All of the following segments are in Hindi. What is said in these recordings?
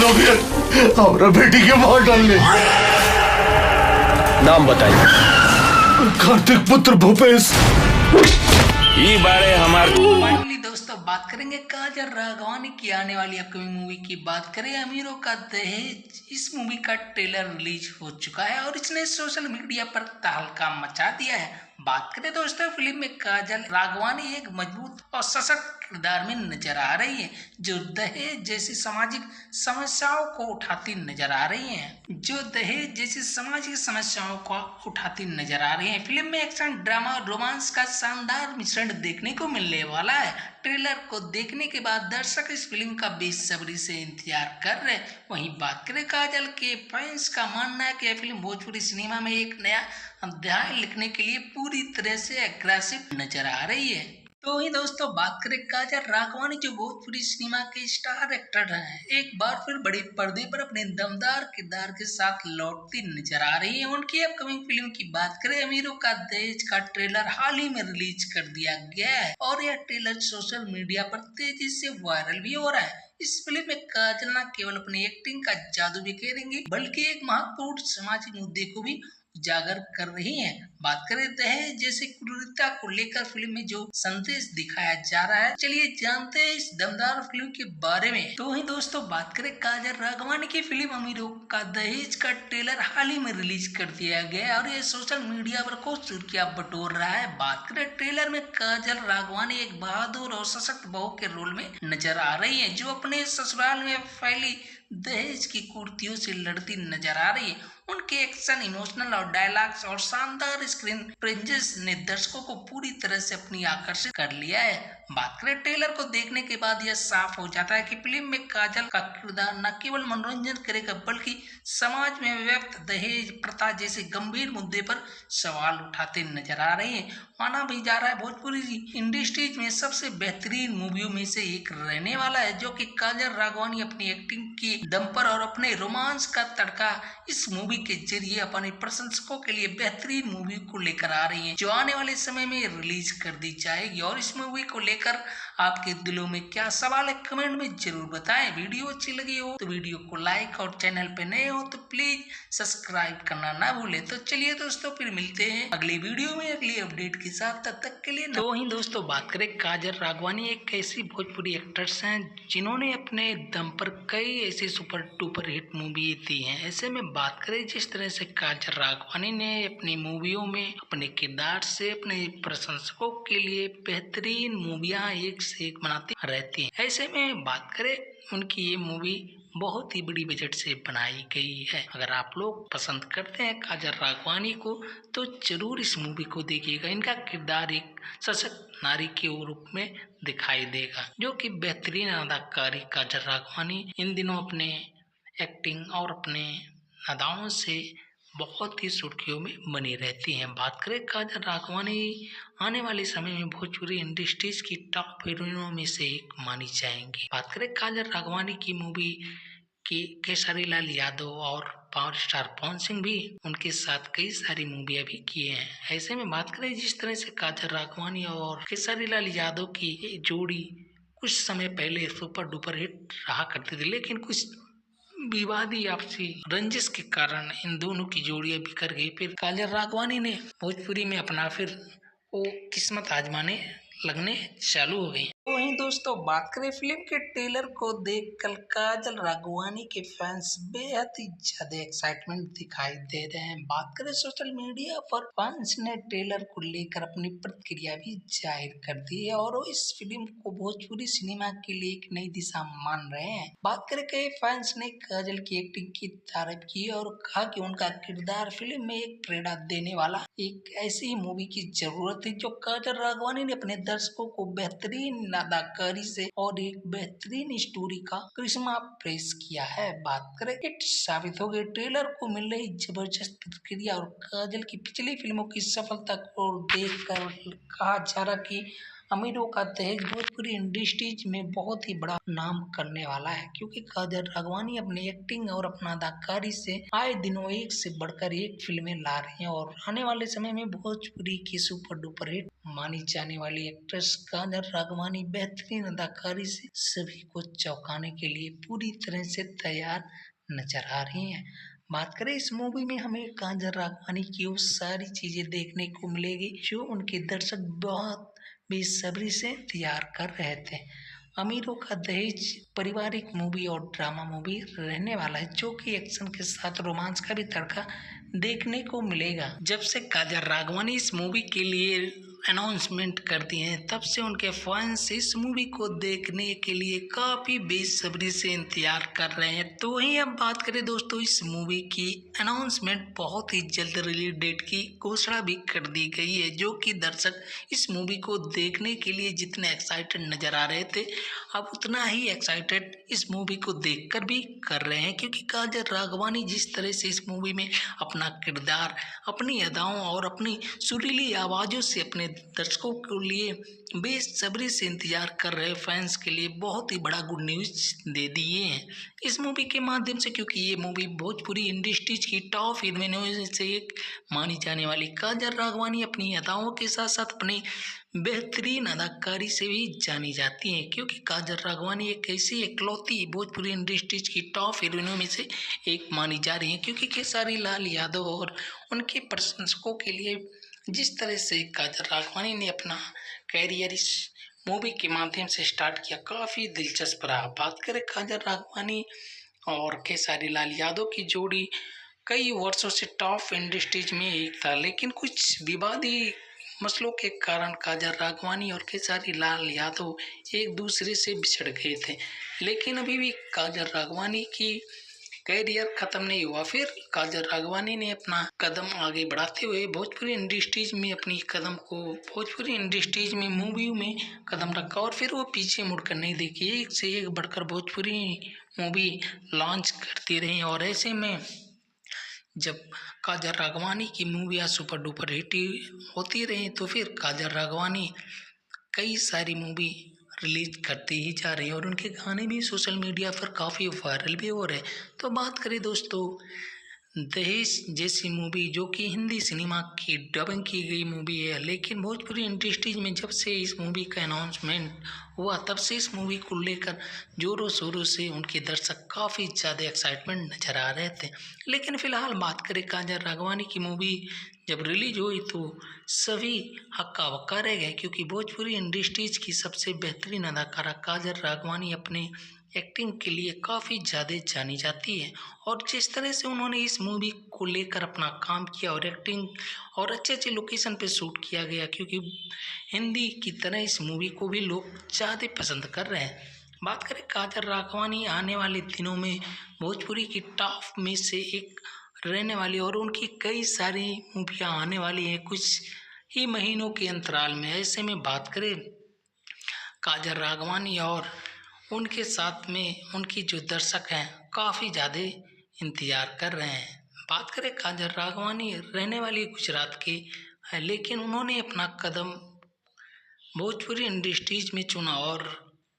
फिर हमारा बेटी के मार डालने। नाम बताइए। कार्तिक पुत्र भूपेश। ये बारे फाइनली दोस्तों बात करेंगे काजल राघवानी की आने वाली अपकमिंग मूवी की। बात करें अमीरों का दहेज, इस मूवी का ट्रेलर रिलीज हो चुका है और इसने सोशल मीडिया पर तहलका मचा दिया है। बात करें दोस्तों फिल्म में काजल राघवानी एक मजबूत और सशक्त किरदार में नजर आ रही है, जो दहेज जैसी सामाजिक समस्याओं को उठाती नजर आ रही है। फिल्म में एक्शन, ड्रामा और रोमांस का शानदार मिश्रण देखने को मिलने वाला है। ट्रेलर को देखने के बाद दर्शक इस फिल्म का बेसब्री से इंतजार कर रहे हैं। वहीं बात करें काजल के फैंस का मानना है कि यह फिल्म भोजपुरी सिनेमा में एक नया अध्याय लिखने के लिए पूरी तरह से एग्रेसिव नजर आ रही है। तो ही दोस्तों बात करें काजल राघवानी, जो भोजपुरी सिनेमा के स्टार एक्टर हैं, एक बार फिर बड़े पर्दे पर अपने दमदार किरदार के साथ लौटती नजर आ रही है। उनकी अपकमिंग फिल्म की बात करें अमीरों का दहेज का ट्रेलर हाल ही में रिलीज कर दिया गया है और यह ट्रेलर सोशल मीडिया पर तेजी से वायरल भी हो रहा है। इस फिल्म में काजल न केवल अपनी एक्टिंग का जादू बिखेरेंगी बल्कि एक महत्वपूर्ण सामाजिक मुद्दे को भी उजागर कर रही हैं। बात करें दहेज जैसे क्रूरता को लेकर फिल्म में जो संदेश दिखाया जा रहा है, चलिए जानते हैं इस दमदार फिल्म के बारे में। तो ही दोस्तों बात करें काजल राघवानी की फिल्म अमीरों का दहेज का ट्रेलर हाल ही में रिलीज कर दिया गया है और ये सोशल मीडिया पर खूब सुर्खियां बटोर रहा है। बात करें ट्रेलर में काजल राघवानी एक बहादुर और सशक्त बहू के रोल में नजर आ रही है, जो अपने ससुराल में फैली दहेज की कुर्तियों से लड़ती नजर आ रही है। उनके एक्शन, इमोशनल और डायलॉग्स और शानदार स्क्रीन प्रेजेंस ने दर्शकों को पूरी तरह से अपनी आकर्षित कर लिया है। बात करें ट्रेलर को देखने के बाद यह साफ हो जाता है कि फिल्म में काजल का किरदार न केवल मनोरंजन करेगा बल्कि समाज में व्यक्त दहेज प्रथा जैसे गंभीर मुद्दे पर सवाल उठाते नजर आ रहे हैं। माना भी जा रहा है भोजपुरी इंडस्ट्रीज में सबसे बेहतरीन मूवियों में से एक रहने वाला है, जो कि काजल राघवानी अपनी एक्टिंग की दम पर और अपने रोमांस का तड़का इस मूवी के जरिए अपने प्रशंसकों के लिए बेहतरीन मूवी को लेकर आ रही है, जो आने वाले समय में रिलीज कर दी जाएगी। और इस मूवी को लेकर आपके दिलों में क्या सवाल है, कमेंट में जरूर बताएं। वीडियो अच्छी लगी हो तो वीडियो को लाइक और चैनल पे नए हो तो प्लीज सब्सक्राइब करना ना भूलें। तो चलिए दोस्तों फिर मिलते हैं अगली वीडियो में अगली अपडेट के साथ, तब तक के लिए तो ही दोस्तों बात करें काजल राघवानी एक ऐसी भोजपुरी एक्ट्रेस हैं जिन्होंने अपने दम पर कई ऐसी सुपर डुपर हिट मूवी दी हैं। ऐसे में बात करें जिस तरह से काजल राघवानी ने अपनी मूवियों में अपने किरदार से अपने प्रशंसकों के लिए बेहतरीन मूवियां एक से एक बनाती रहती हैं। ऐसे में बात करें उनकी ये मूवी बहुत ही बड़ी बजट से बनाई गई है। अगर आप लोग पसंद करते हैं काजल राघवानी को तो जरूर इस मूवी को देखिएगा। इनका किरदार एक सशक्त नारी के रूप में दिखाई देगा, जो कि बेहतरीन अदाकारी काजल राघवानी इन दिनों अपने एक्टिंग और अपने अदाओं से बहुत ही सुर्खियों में बनी रहती हैं। बात करें काजल राघवानी आने वाले समय में भोजपुरी इंडस्ट्रीज की टॉप हीरोइनों में से एक मानी जाएंगी। बात करें काजल राघवानी की मूवी की खेसारी लाल यादव और पावर स्टार पवन सिंह भी उनके साथ कई सारी मूवियां भी किए हैं। ऐसे में बात करें जिस तरह से काजल राघवानी और खेसारी लाल यादव की ये जोड़ी कुछ समय पहले सुपर डुपर हिट रहा करती थी, लेकिन कुछ विवादी आपसी रंजिश के कारण इन दोनों की जोड़ियां बिखर गई। फिर काजल राघवानी ने भोजपुरी में अपना फिर वो किस्मत आजमाने लगने चालू हो गई। वहीं दोस्तों बात करें फिल्म के ट्रेलर को देखकर काजल राघवानी के फैंस बेहद ही ज्यादा एक्साइटमेंट दिखाई दे रहे हैं। बात करें सोशल मीडिया पर फैंस ने ट्रेलर को लेकर अपनी प्रतिक्रिया भी जाहिर कर दी है और वो इस फिल्म को भोजपुरी सिनेमा के लिए एक नई दिशा मान रहे हैं। बात करें कई फैंस ने काजल की एक्टिंग की तारीफ की और कहा कि उनका किरदार फिल्म में एक प्रेरणा देने वाला एक ऐसी मूवी की जरूरत थी, जो काजल राघवानी ने अपने दर्शकों को बेहतरीन अदाकारी से और एक बेहतरीन स्टोरी का करिश्मा पेश किया है। बात करें हिट साबित हो गई। ट्रेलर को मिल रही जबरदस्त प्रतिक्रिया और काजल की पिछली फिल्मों की सफलता को देखकर कहा जा रहा कि अमीरों का दहेज भोजपुरी इंडस्ट्रीज में बहुत ही बड़ा नाम करने वाला है, क्योंकि काजल राघवानी अपनी एक्टिंग और अपना अदाकारी से आए दिनों एक से बढ़कर एक फिल्में ला रही हैं और आने वाले समय में भोजपुरी की सुपर डुपर हिट मानी जाने वाली एक्ट्रेस काजल राघवानी बेहतरीन अदाकारी से सभी को चौंकाने के लिए पूरी तरह से तैयार नजर आ रही हैं। बात करें इस मूवी में हमें काजल राघवानी की वो सारी चीजें देखने को मिलेगी जो उनके दर्शक बहुत बेसब्री से इंतजार कर रहे थे। अमीरों का दहेज पारिवारिक मूवी और ड्रामा मूवी रहने वाला है, जो कि एक्शन के साथ रोमांस का भी तड़का देखने को मिलेगा। जब से काजल राघवानी इस मूवी के लिए अनाउंसमेंट कर दिए हैं, तब से उनके फैंस इस मूवी को देखने के लिए काफी बेसब्री से इंतजार कर रहे हैं। तो वहीं अब बात करें दोस्तों, इस मूवी की अनाउंसमेंट बहुत ही जल्द रिलीज डेट की घोषणा भी कर दी गई है, जो कि दर्शक इस मूवी को देखने के लिए जितने एक्साइटेड नजर आ रहे थे, अब उतना ही एक्साइटेड इस मूवी को देखकर भी कर रहे हैं, क्योंकि काजल राघवानी जिस तरह से इस मूवी में अपना किरदार, अपनी अदाओं और अपनी सुरीली आवाज़ों से अपने दर्शकों के लिए बेसब्री से इंतजार कर रहे फैंस के लिए बहुत ही बड़ा गुड न्यूज दे दिए हैं इस मूवी के माध्यम से, क्योंकि ये मूवी भोजपुरी इंडस्ट्रीज की टॉप हीरोइनों से एक मानी जाने वाली काजल राघवानी अपनी अदाओं के साथ साथ अपनी बेहतरीन अदाकारी से भी जानी जाती हैं, क्योंकि काजल राघवानी एक ऐसी इकलौती भोजपुरी इंडस्ट्रीज की टॉप हीरोइनों में से एक मानी जा रही है, क्योंकि खेसारी लाल यादव और उनके प्रशंसकों के लिए जिस तरह से काजल राघवानी ने अपना कैरियर इस मूवी के माध्यम से स्टार्ट किया, काफ़ी दिलचस्प रहा। बात करें काजल राघवानी और खेसारी लाल यादव की जोड़ी कई वर्षों से टॉप इंडस्ट्रीज में एक था, लेकिन कुछ विवादी मसलों के कारण काजल राघवानी और खेसारी लाल यादव एक दूसरे से बिछड़ गए थे। लेकिन अभी भी काजल राघवानी की कैरियर खत्म नहीं हुआ। फिर काजल राघवानी ने अपना कदम आगे बढ़ाते हुए भोजपुरी इंडस्ट्रीज में अपनी कदम को भोजपुरी इंडस्ट्रीज में मूवियों में कदम रखा और फिर वो पीछे मुड़कर नहीं देखी, एक से एक बढ़कर भोजपुरी मूवी लॉन्च करती रही। और ऐसे में जब काजल राघवानी की मूवियाँ सुपर डुपर हिट होती रही, तो फिर काजल राघवानी कई सारी मूवी रिलीज करती ही जा रही है और उनके गाने भी सोशल मीडिया पर काफ़ी वायरल भी हो रहे हैं। तो बात करें दोस्तों, दहेज जैसी मूवी जो कि हिंदी सिनेमा की डबिंग की गई मूवी है, लेकिन भोजपुरी इंडस्ट्रीज में जब से इस मूवी का अनाउंसमेंट हुआ, तब से इस मूवी को लेकर जोरों शोरों से उनके दर्शक काफ़ी ज़्यादा एक्साइटमेंट नज़र आ रहे थे। लेकिन फ़िलहाल बात करें काजल राघवानी की मूवी जब रिलीज हुई तो सभी हक्का बक्का रह गए, क्योंकि भोजपुरी इंडस्ट्रीज की सबसे बेहतरीन अदाकारा काजल राघवानी अपने एक्टिंग के लिए काफ़ी ज़्यादा जानी जाती है। और जिस तरह से उन्होंने इस मूवी को लेकर अपना काम किया और एक्टिंग और अच्छे अच्छे लोकेशन पे शूट किया गया, क्योंकि हिंदी की तरह इस मूवी को भी लोग ज़्यादा पसंद कर रहे हैं। बात करें काजल राघवानी आने वाले दिनों में भोजपुरी की टॉप में से एक रहने वाली और उनकी कई सारी मूवियाँ आने वाली हैं कुछ ही महीनों के अंतराल में। ऐसे में बात करें काजल राघवानी और उनके साथ में उनकी जो दर्शक हैं काफ़ी ज़्यादा इंतज़ार कर रहे हैं। बात करें काजल राघवानी रहने वाली गुजरात की है, लेकिन उन्होंने अपना कदम भोजपुरी इंडस्ट्रीज में चुना और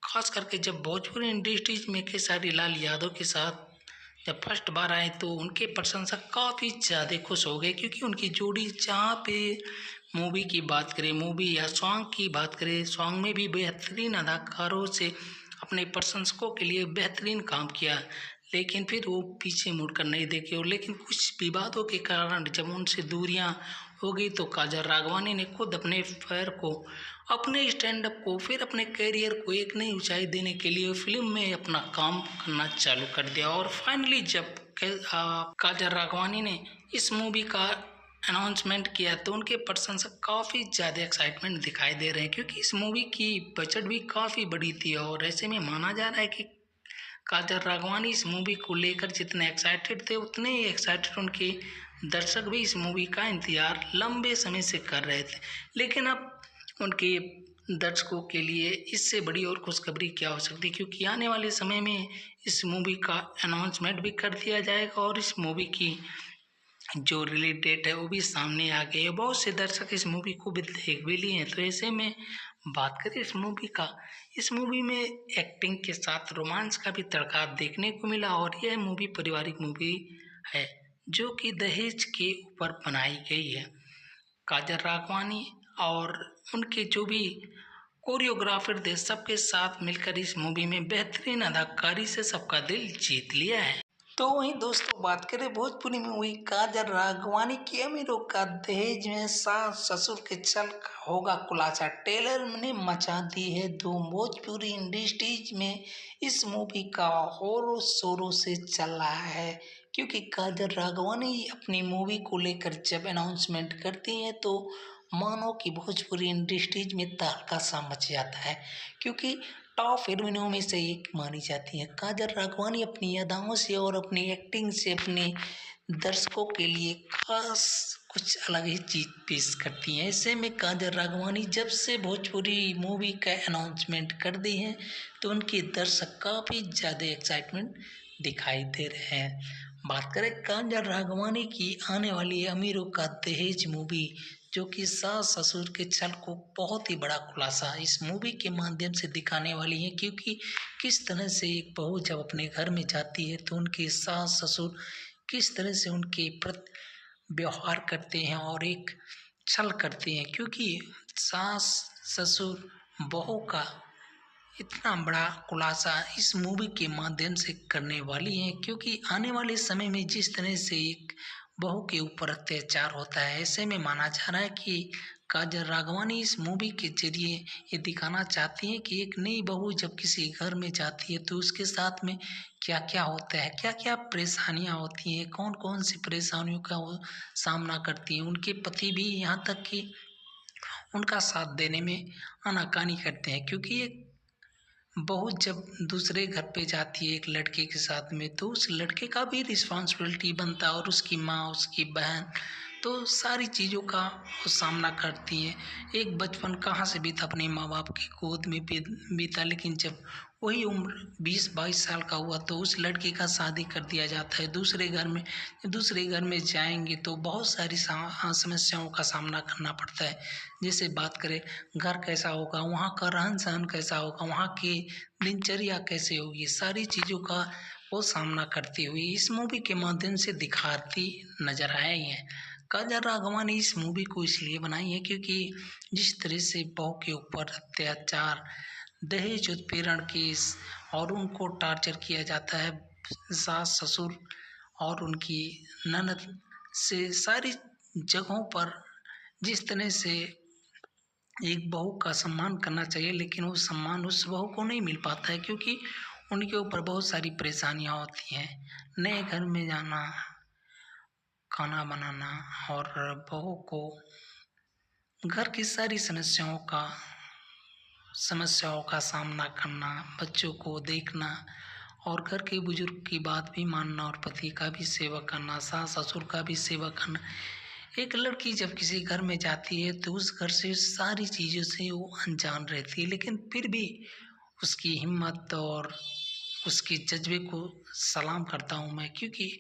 ख़ास करके जब भोजपुरी इंडस्ट्रीज में खेसारी लाल यादव के साथ जब फर्स्ट बार आए तो उनके प्रशंसक काफ़ी ज़्यादा खुश हो गए, क्योंकि उनकी जोड़ी जहाँ पे मूवी की बात करें, मूवी या सॉन्ग की बात करें, सॉन्ग में भी बेहतरीन अदाकारों से अपने प्रशंसकों के लिए बेहतरीन काम किया, लेकिन फिर वो पीछे मुड़कर नहीं देखे। और लेकिन कुछ विवादों के कारण जब उनसे दूरियां हो गई तो काजल राघवानी ने खुद अपने पैर को, अपने स्टैंड अप को, फिर अपने करियर को एक नई ऊंचाई देने के लिए फिल्म में अपना काम करना चालू कर दिया। और फाइनली जब काजल राघवानी ने इस मूवी का अनाउंसमेंट किया तो उनके प्रशंसक काफ़ी ज़्यादा एक्साइटमेंट दिखाई दे रहे हैं, क्योंकि इस मूवी की बजट भी काफ़ी बड़ी थी। और ऐसे में माना जा रहा है कि काजल राघवानी इस मूवी को लेकर जितने एक्साइटेड थे, उतने ही एक्साइटेड उनके दर्शक भी इस मूवी का इंतज़ार लंबे समय से कर रहे थे। लेकिन अब उनके दर्शकों के लिए इससे बड़ी और खुशखबरी क्या हो सकती है, क्योंकि आने वाले समय में इस मूवी का अनाउंसमेंट भी कर दिया जाएगा और इस मूवी की जो रिलीज डेट है वो भी सामने आ गई है। बहुत से दर्शक इस मूवी को भी देख भी लिए हैं। तो ऐसे में बात करें इस मूवी का, इस मूवी में एक्टिंग के साथ रोमांस का भी तड़का देखने को मिला और यह मूवी पारिवारिक मूवी है जो कि दहेज के ऊपर बनाई गई है। काजल राघवानी और उनके जो भी कोरियोग्राफर थे सबके साथ मिलकर इस मूवी में बेहतरीन अदाकारी से सबका दिल जीत लिया है। तो वहीं दोस्तों बात करें भोजपुरी मूवी काजल राघवानी की अमीरों का दहेज में सास ससुर के चल का होगा खुलासा, ट्रेलर ने मचा दी है धूम। भोजपुरी इंडस्ट्रीज में इस मूवी का जोरों शोरों से चल रहा है क्योंकि काजल राघवानी अपनी मूवी को लेकर जब अनाउंसमेंट करती हैं तो मानो कि भोजपुरी इंडस्ट्रीज में तहलका सा मच जाता है क्योंकि टॉप हीरोइनों में से एक मानी जाती है। काजल राघवानी अपनी अदाओं से और अपनी एक्टिंग से अपने दर्शकों के लिए खास कुछ अलग ही चीज पेश करती हैं। ऐसे में काजल राघवानी जब से भोजपुरी मूवी का अनाउंसमेंट कर दी है तो उनके दर्शक काफ़ी ज़्यादा एक्साइटमेंट दिखाई दे रहे हैं। बात करें काजल राघवानी की आने वाली अमीरों का दहेज मूवी जो कि सास ससुर के छल को बहुत ही बड़ा खुलासा इस मूवी के माध्यम से दिखाने वाली है क्योंकि किस तरह से एक बहू जब अपने घर में जाती है तो उनके सास ससुर किस तरह से उनके प्रति व्यवहार करते हैं और एक छल करते हैं क्योंकि सास ससुर बहू का इतना बड़ा खुलासा इस मूवी के माध्यम से करने वाली है क्योंकि आने वाले समय में जिस तरह से एक बहू के ऊपर अत्याचार होता है ऐसे में माना जा रहा है कि काजल राघवानी इस मूवी के जरिए ये दिखाना चाहती हैं कि एक नई बहू जब किसी घर में जाती है तो उसके साथ में क्या क्या होता है, क्या क्या परेशानियां होती हैं, कौन कौन सी परेशानियों का वो सामना करती हैं। उनके पति भी यहाँ तक कि उनका साथ देने में आनाकानी करते हैं क्योंकि एक बहू जब दूसरे घर पे जाती है एक लड़के के साथ में तो उस लड़के का भी रिस्पॉन्सिबिलिटी बनता है और उसकी माँ उसकी बहन तो सारी चीज़ों का वो सामना करती है। एक बचपन कहाँ से बीता अपने माँ बाप की गोद में बीता लेकिन जब वही उम्र 20-22 साल का हुआ तो उस लड़के का शादी कर दिया जाता है दूसरे घर में जाएंगे तो बहुत सारी समस्याओं का सामना करना पड़ता है। जैसे बात करें घर कैसा होगा, वहाँ का रहन सहन कैसा होगा, वहाँ की दिनचर्या कैसे होगी, सारी चीज़ों का वो सामना करती हुई इस मूवी के माध्यम से दिखाती नजर आई है। काजल राघवानी इस मूवी को इसलिए बनाई है क्योंकि जिस तरह से बहू के ऊपर अत्याचार दहेज उत्पीड़न केस और उनको टार्चर किया जाता है सास ससुर और उनकी ननद से सारी जगहों पर जिस तरह से एक बहू का सम्मान करना चाहिए लेकिन वो सम्मान उस बहू को नहीं मिल पाता है क्योंकि उनके ऊपर बहुत सारी परेशानियां होती हैं। नए घर में जाना, खाना बनाना और बहू को घर की सारी समस्याओं का सामना करना, बच्चों को देखना और घर के बुजुर्ग की बात भी मानना और पति का भी सेवा करना, सास ससुर का भी सेवा करना। एक लड़की जब किसी घर में जाती है तो उस घर से सारी चीज़ों से वो अनजान रहती है लेकिन फिर भी उसकी हिम्मत और उसके जज्बे को सलाम करता हूँ मैं क्योंकि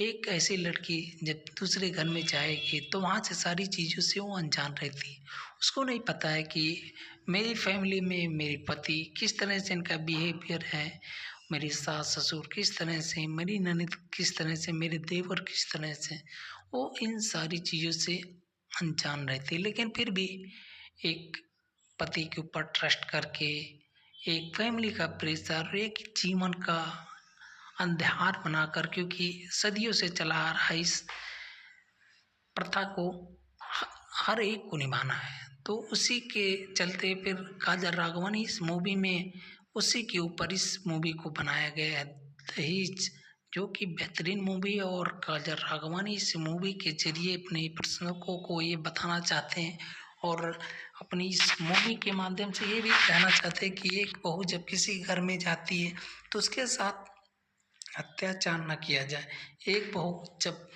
एक ऐसी लड़की जब दूसरे घर में जाएगी तो वहाँ से सारी चीज़ों से वो अनजान रहती है। उसको नहीं पता है कि मेरी फैमिली में मेरे पति किस तरह से इनका बिहेवियर है, मेरी सास ससुर किस तरह से, मेरी ननद किस तरह से, मेरे देवर किस तरह से, वो इन सारी चीज़ों से अनजान रहती है लेकिन फिर भी एक पति के ऊपर ट्रस्ट करके एक फैमिली का प्रेशर, एक जीवन का अंधकार बनाकर क्योंकि सदियों से चला आ रहा इस प्रथा को हर एक को निभाना है तो उसी के चलते फिर काजल राघवानी इस मूवी में उसी के ऊपर इस मूवी को बनाया गया है दहेज जो कि बेहतरीन मूवी है और काजल राघवानी इस मूवी के जरिए अपने दर्शकों को ये बताना चाहते हैं और अपनी इस मूवी के माध्यम से ये भी कहना चाहते हैं कि एक बहू जब किसी घर में जाती है तो उसके साथ अत्याचार न किया जाए। एक बहू जब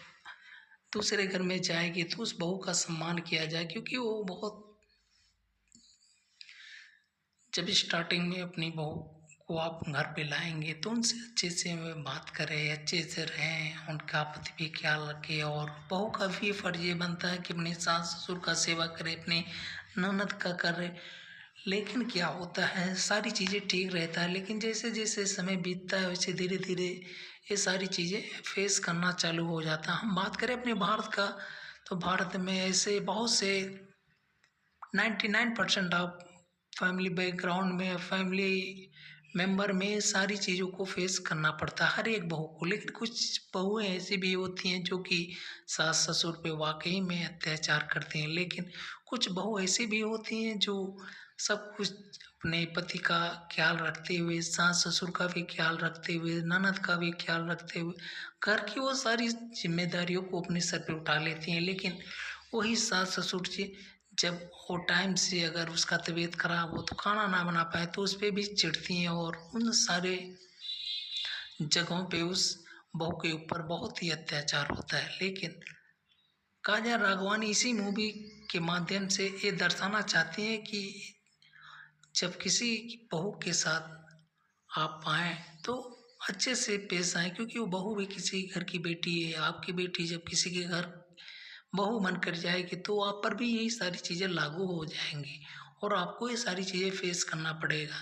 दूसरे घर में जाएगी तो उस बहू का सम्मान किया जाए क्योंकि वो बहुत जब स्टार्टिंग में अपनी बहू को आप घर पे लाएंगे तो उनसे अच्छे से बात करें, अच्छे से रहें, उनका पति भी ख्याल रखें और बहू का भी फर्ज ये बनता है कि अपने सास ससुर का सेवा करे, अपने ननद का करे, लेकिन क्या होता है, सारी चीज़ें ठीक रहता है, लेकिन जैसे जैसे समय बीतता है वैसे धीरे धीरे ये सारी चीज़ें फेस करना चालू हो जाता है। हम बात करें अपने भारत का, तो भारत में ऐसे बहुत से 99% ऑफ फैमिली बैकग्राउंड में, फैमिली मेंबर में सारी चीज़ों को फेस करना पड़ता है हर एक बहू को। लेकिन कुछ बहुएं ऐसी भी होती हैं जो कि सास ससुर पे वाकई में अत्याचार करती हैं, लेकिन कुछ बहू ऐसी भी होती हैं जो सब कुछ अपने पति का ख्याल रखते हुए, सास ससुर का भी ख्याल रखते हुए, ननद का भी ख्याल रखते हुए घर की वो सारी जिम्मेदारियों को अपने सर पे उठा लेती हैं। लेकिन वही सास ससुर जी जब वो टाइम से अगर उसका तबीयत खराब हो तो खाना ना बना पाए तो उस पर भी चिढ़ती हैं, और उन सारे जगहों पे उस बहू के ऊपर बहुत ही अत्याचार होता है। लेकिन काजल राघवानी इसी मूवी के माध्यम से ये दर्शाना चाहती हैं कि जब किसी बहू के साथ आप आए तो अच्छे से पेश आए, क्योंकि वो बहू भी किसी घर की बेटी है। आपकी बेटी जब किसी के घर बहू मन कर जाएगी तो आप पर भी यही सारी चीज़ें लागू हो जाएंगी और आपको ये सारी चीज़ें फेस करना पड़ेगा।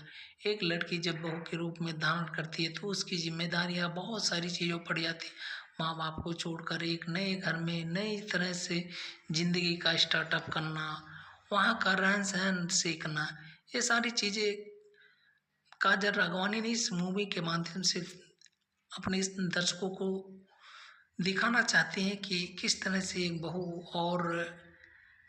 एक लड़की जब बहू के रूप में धारण करती है तो उसकी जिम्मेदारियाँ बहुत सारी चीज़ों पड़ जाती है। माँ बाप को छोड़कर एक नए घर में नई तरह से ज़िंदगी का स्टार्टअप करना, वहाँ का रहन सहन सीखना, ये सारी चीज़ें काजल राघवानी ने इस मूवी के माध्यम से अपने इस दर्शकों को दिखाना चाहते हैं कि किस तरह से एक बहू और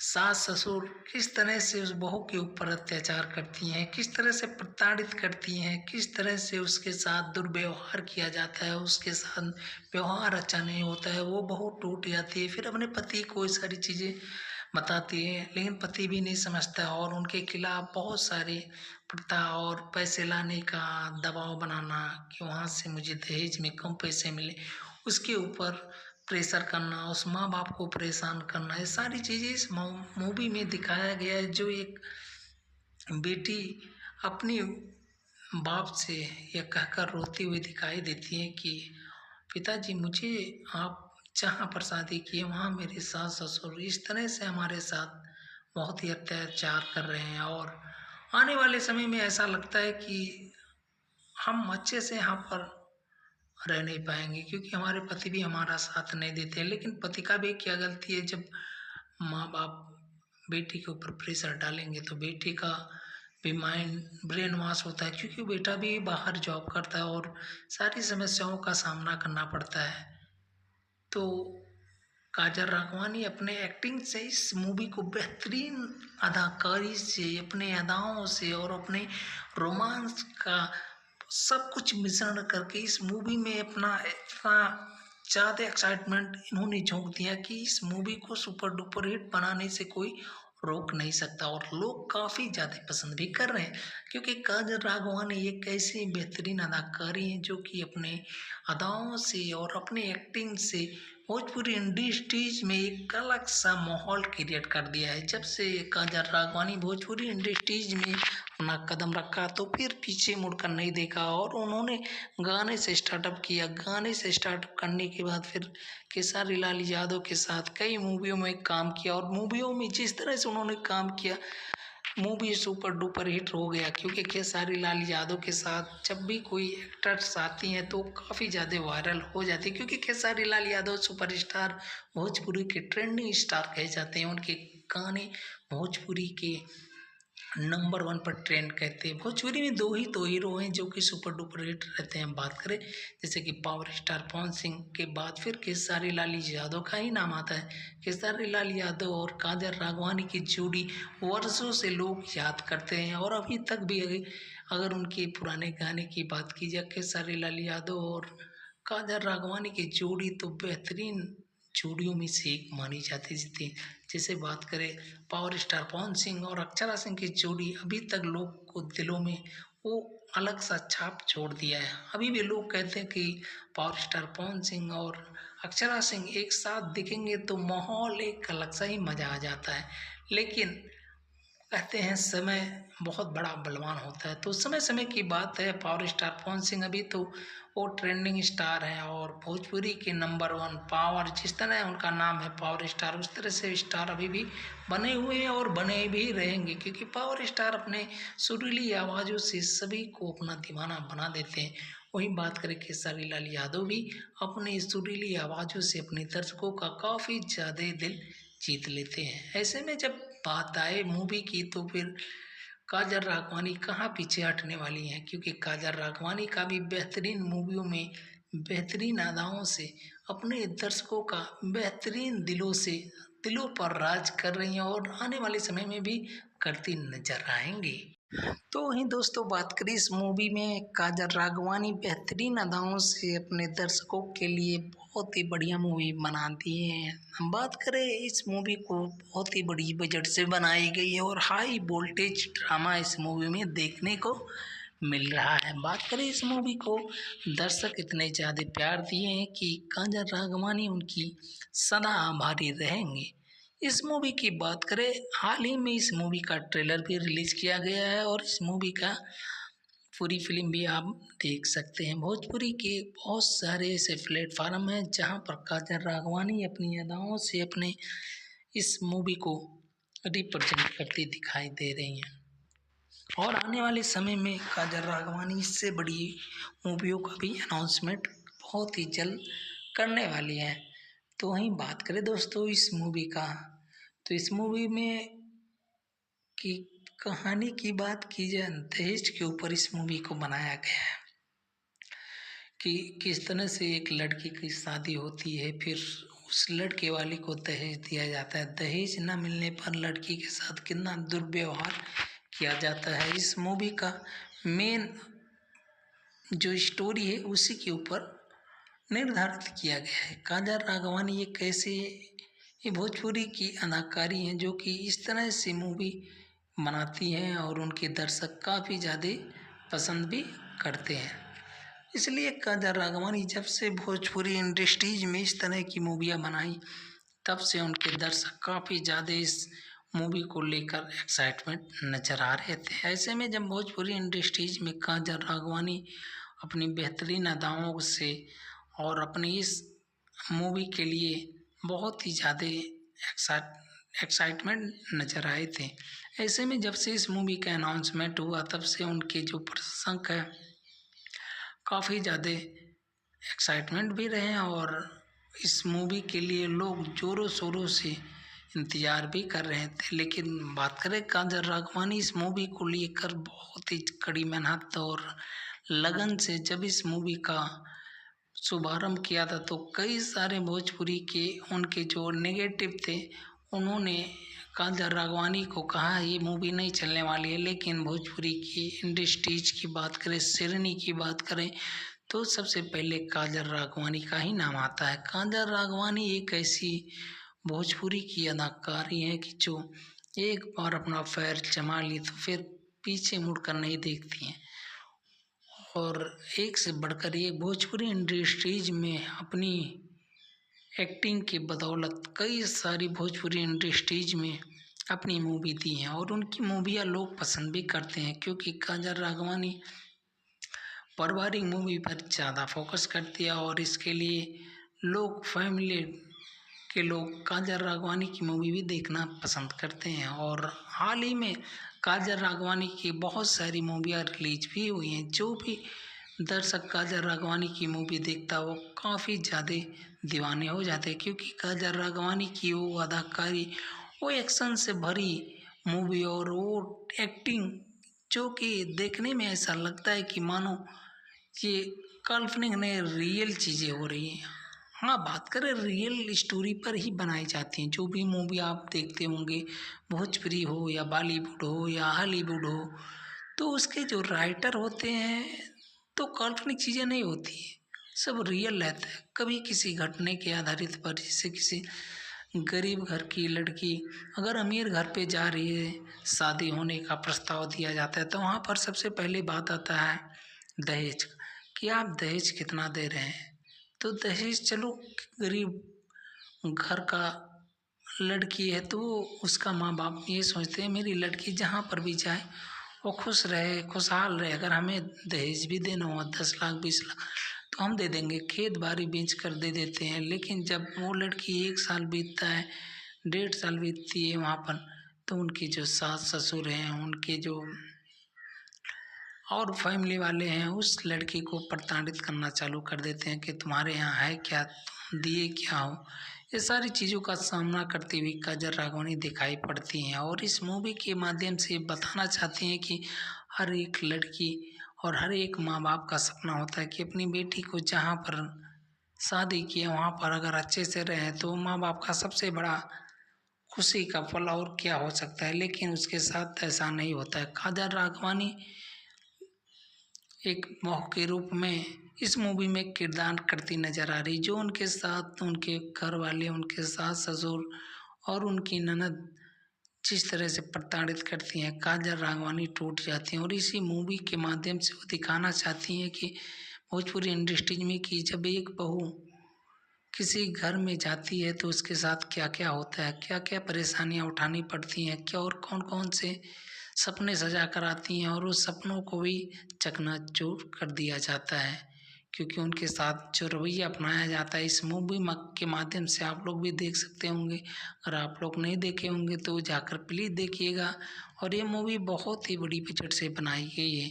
सास ससुर किस तरह से उस बहू के ऊपर अत्याचार करती हैं, किस तरह से प्रताड़ित करती हैं, किस तरह से उसके साथ दुर्व्यवहार किया जाता है, उसके साथ व्यवहार अच्छा नहीं होता है, वो बहू टूट जाती है, फिर अपने पति को ये सारी चीज़ें बताती है। लेकिन पति भी नहीं समझता और उनके खिलाफ बहुत सारे प्रथा और पैसे लाने का दबाव बनाना कि वहाँ से मुझे दहेज में कम पैसे मिले, उसके ऊपर प्रेशर करना, उस माँ बाप को परेशान करना, ये सारी चीज़ें इस मूवी में दिखाया गया है। जो एक बेटी अपनी बाप से यह कहकर रोती हुई दिखाई देती है कि पिताजी मुझे आप जहाँ पर शादी किए वहाँ मेरे सास ससुर इस तरह से हमारे साथ बहुत ही अत्याचार कर रहे हैं, और आने वाले समय में ऐसा लगता है कि हम अच्छे से यहाँ पर रह नहीं पाएंगे, क्योंकि हमारे पति भी हमारा साथ नहीं देते। लेकिन पति का भी क्या गलती है, जब माँ बाप बेटी के ऊपर प्रेशर डालेंगे तो बेटी का भी माइंड ब्रेन वॉश होता है, क्योंकि बेटा भी बाहर जॉब करता है और सारी समस्याओं का सामना करना पड़ता है। तो काजल राघवानी अपने एक्टिंग से इस मूवी को बेहतरीन अदाकारी से, अपने अदाओं से और अपने रोमांस का सब कुछ मिश्रण करके इस मूवी में अपना इतना ज़्यादा एक्साइटमेंट इन्होंने झोंक दिया कि इस मूवी को सुपर डुपर हिट बनाने से कोई रोक नहीं सकता, और लोग काफ़ी ज़्यादा पसंद भी कर रहे हैं, क्योंकि काजल राघवानी एक ऐसी बेहतरीन अदाकारी हैं जो कि अपने अदाओं से और अपने एक्टिंग से भोजपुरी इंडस्ट्रीज में एक अलग सा माहौल क्रिएट कर दिया है। जब से काजल राघवानी भोजपुरी इंडस्ट्रीज में अपना कदम रखा तो फिर पीछे मुड़कर नहीं देखा, और उन्होंने गाने से स्टार्टअप किया। गाने से स्टार्टअप करने के बाद फिर खेसारी लाल यादव के साथ कई मूवियों में काम किया, और मूवियों में जिस तरह से उन्होंने काम किया मूवी सुपर डुपर हिट हो गया, क्योंकि खेसारी लाल यादव के साथ जब भी कोई एक्टर्स आती हैं तो काफ़ी ज़्यादा वायरल हो जाती है, क्योंकि खेसारी लाल यादव सुपरस्टार भोजपुरी के ट्रेंडिंग स्टार कहे जाते हैं। उनके गाने भोजपुरी के नंबर 1 पर ट्रेंड कहते हैं। भोजपुरी में दो ही तो हीरो हैं जो कि सुपर डुपर हिट रहते हैं। बात करें जैसे कि पावर स्टार पवन सिंह के बाद फिर खेसारी लाल यादव का ही नाम आता है। खेसारी लाल यादव और काजल राघवानी की जोड़ी वर्षों से लोग याद करते हैं, और अभी तक भी अगर उनके पुराने गाने की बात की जाए, खेसारी लाल यादव और काजल राघवानी की जोड़ी तो बेहतरीन जोड़ियों में से एक मानी जाती थी। जैसे बात करें पावर स्टार पवन सिंह और अक्षरा सिंह की जोड़ी, अभी तक लोग को दिलों में वो अलग सा छाप छोड़ दिया है। अभी भी लोग कहते हैं कि पावर स्टार पवन सिंह और अक्षरा सिंह एक साथ दिखेंगे तो माहौल एक अलग सा ही मज़ा आ जाता है। लेकिन कहते हैं समय बहुत बड़ा बलवान होता है। तो समय समय की बात है, पावर स्टार पवन सिंह अभी तो वो ट्रेंडिंग स्टार हैं और भोजपुरी के नंबर वन पावर, जिस तरह उनका नाम है पावर स्टार, उस तरह से स्टार अभी भी बने हुए हैं और बने भी रहेंगे, क्योंकि पावर स्टार अपने सुरीली आवाज़ों से सभी को अपना दीवाना बना देते हैं। वहीं बात करें खेसारी लाल यादव भी अपनी सुरीली आवाज़ों से अपने दर्शकों का काफ़ी ज़्यादा दिल जीत लेते हैं। ऐसे में जब बात आए मूवी की तो फिर काजल राघवानी कहाँ पीछे हटने वाली हैं, क्योंकि काजल राघवानी का भी बेहतरीन मूवियों में बेहतरीन अदाओं से अपने दर्शकों का बेहतरीन दिलों पर राज कर रही हैं और आने वाले समय में भी करती नजर आएंगी। तो वहीं दोस्तों बात करें इस मूवी में काजल राघवानी बेहतरीन अदाओं से अपने दर्शकों के लिए बहुत ही बढ़िया मूवी बनाती हैं। हम बात करें इस मूवी को बहुत ही बड़ी बजट से बनाई गई है और हाई वोल्टेज ड्रामा इस मूवी में देखने को मिल रहा है। बात करें इस मूवी को दर्शक इतने ज़्यादा प्यार दिए हैं कि काजल राघवानी उनकी सदा आभारी रहेंगे। इस मूवी की बात करें, हाल ही में इस मूवी का ट्रेलर भी रिलीज किया गया है और इस मूवी का पूरी फिल्म भी आप देख सकते हैं। भोजपुरी के बहुत सारे ऐसे प्लेटफार्म हैं जहां पर काजल राघवानी अपनी अदाओं से अपने इस मूवी को रिप्रेजेंट करती दिखाई दे रही हैं और आने वाले समय में काजल राघवानी इससे बड़ी मूवियों का भी अनाउंसमेंट बहुत ही जल्द करने वाली है। तो वहीं बात करें दोस्तों इस मूवी का, तो इस मूवी में की कहानी की बात की जाए, दहेज के ऊपर इस मूवी को बनाया गया है कि किस तरह से एक लड़की की शादी होती है, फिर उस लड़के वाले को दहेज दिया जाता है, दहेज न मिलने पर लड़की के साथ कितना दुर्व्यवहार किया जाता है। इस मूवी का मेन जो स्टोरी है उसी के ऊपर निर्धारित किया गया है। काजल राघवानी एक ऐसे ये भोजपुरी की अदाकारी हैं जो कि इस तरह से मूवी बनाती हैं और उनके दर्शक काफ़ी ज़्यादा पसंद भी करते हैं। इसलिए काजल राघवानी जब से भोजपुरी इंडस्ट्रीज में इस तरह की मूवियाँ बनाई तब से उनके दर्शक काफ़ी ज़्यादा इस मूवी को लेकर एक्साइटमेंट नज़र आ रहे थे। ऐसे में जब भोजपुरी इंडस्ट्रीज में काजल राघवानी अपनी बेहतरीन अदाओं से और अपनी इस मूवी के लिए बहुत ही ज़्यादा एक्साइटमेंट नज़र आए थे। ऐसे में जब से इस मूवी का अनाउंसमेंट हुआ तब से उनके जो प्रशंसक हैं काफ़ी ज़्यादा एक्साइटमेंट भी रहे और इस मूवी के लिए लोग ज़ोरों शोरों से इंतज़ार भी कर रहे थे। लेकिन बात करें काजल राघवानी इस मूवी को लेकर बहुत ही कड़ी मेहनत और लगन से जब इस मूवी का शुभारंभ किया था तो कई सारे भोजपुरी के उनके जो नेगेटिव थे उन्होंने काजल राघवानी को कहा ये मूवी नहीं चलने वाली है। लेकिन भोजपुरी की इंडस्ट्रीज की बात करें, शेरनी की बात करें तो सबसे पहले काजल राघवानी का ही नाम आता है। काजल राघवानी एक ऐसी भोजपुरी की अदाकारी है कि जो एक बार अपना पैर जमा ली तो फिर पीछे मुड़कर नहीं देखती हैं और एक से बढ़कर एक भोजपुरी इंडस्ट्रीज में अपनी एक्टिंग की बदौलत कई सारी भोजपुरी इंडस्ट्रीज में अपनी मूवी दी हैं और उनकी मूवियाँ लोग पसंद भी करते हैं, क्योंकि काजल राघवानी पारिवारिक मूवी पर ज़्यादा फोकस करती है और इसके लिए लोग फैमिली के लोग काजल राघवानी की मूवी भी देखना पसंद करते हैं। और हाल ही में काजल राघवानी की बहुत सारी मूवियाँ रिलीज भी हुई हैं। जो भी दर्शक काजल राघवानी की मूवी देखता वो काफ़ी ज़्यादा दीवाने हो जाते हैं, क्योंकि काजल राघवानी की वो अदाकारी, वो एक्शन से भरी मूवी और वो एक्टिंग जो कि देखने में ऐसा लगता है कि मानो ये काल्पनिक नहीं रियल चीज़ें हो रही हैं। हाँ, बात करें रियल स्टोरी पर ही बनाई जाती हैं। जो भी मूवी आप देखते होंगे, भोजपुरी हो या बॉलीवुड हो या हॉलीवुड हो, तो उसके जो राइटर होते हैं तो काल्पनिक चीज़ें नहीं होती है, सब रियल रहता है। कभी किसी घटने के आधारित पर, जैसे किसी गरीब घर की लड़की अगर अमीर घर पे जा रही है, शादी होने का प्रस्ताव दिया जाता है तो वहाँ पर सबसे पहले बात आता है दहेज का, कि आप दहेज कितना दे रहे हैं। तो दहेज चलो गरीब घर का लड़की है तो उसका माँ बाप ये सोचते हैं मेरी लड़की जहाँ पर भी जाए वो खुश रहे, खुशहाल रहे। अगर हमें दहेज भी देना हुआ 10 लाख 20 लाख तो हम दे देंगे, खेत बाड़ी बेच कर दे देते हैं। लेकिन जब वो लड़की 1 साल बीतता है, 1.5 साल बीतती है वहाँ पर, तो उनकी जो सास ससुर हैं, उनके जो और फैमिली वाले हैं उस लड़की को प्रताड़ित करना चालू कर देते हैं कि तुम्हारे यहाँ है क्या, तुम दिए क्या हो। ये सारी चीज़ों का सामना करती हुई काजल राघवानी दिखाई पड़ती हैं और इस मूवी के माध्यम से बताना चाहती हैं कि हर एक लड़की और हर एक माँ बाप का सपना होता है कि अपनी बेटी को जहाँ पर शादी किया वहाँ पर अगर अच्छे से रहे तो माँ बाप का सबसे बड़ा खुशी का पल और क्या हो सकता है। लेकिन उसके साथ ऐसा नहीं होता है। काजल राघवानी एक बहू के रूप में इस मूवी में किरदार करती नजर आ रही, जो उनके साथ उनके घर वाले, उनके सास ससुर और उनकी ननद जिस तरह से प्रताड़ित करती हैं, काजल राघवानी टूट जाती हैं। और इसी मूवी के माध्यम से वो दिखाना चाहती हैं कि भोजपुरी इंडस्ट्री में कि जब एक बहू किसी घर में जाती है तो उसके साथ क्या क्या होता है, क्या क्या परेशानियां उठानी पड़ती हैं, क्या और कौन कौन से सपने सजा कर आती हैं और उस सपनों को भी चकनाचूर कर दिया जाता है, क्योंकि उनके साथ जो रवैया अपनाया जाता है इस मूवी के माध्यम से आप लोग भी देख सकते होंगे। अगर आप लोग नहीं देखे होंगे तो जाकर प्लीज़ देखिएगा। और ये मूवी बहुत ही बड़ी बजट से बनाई गई है।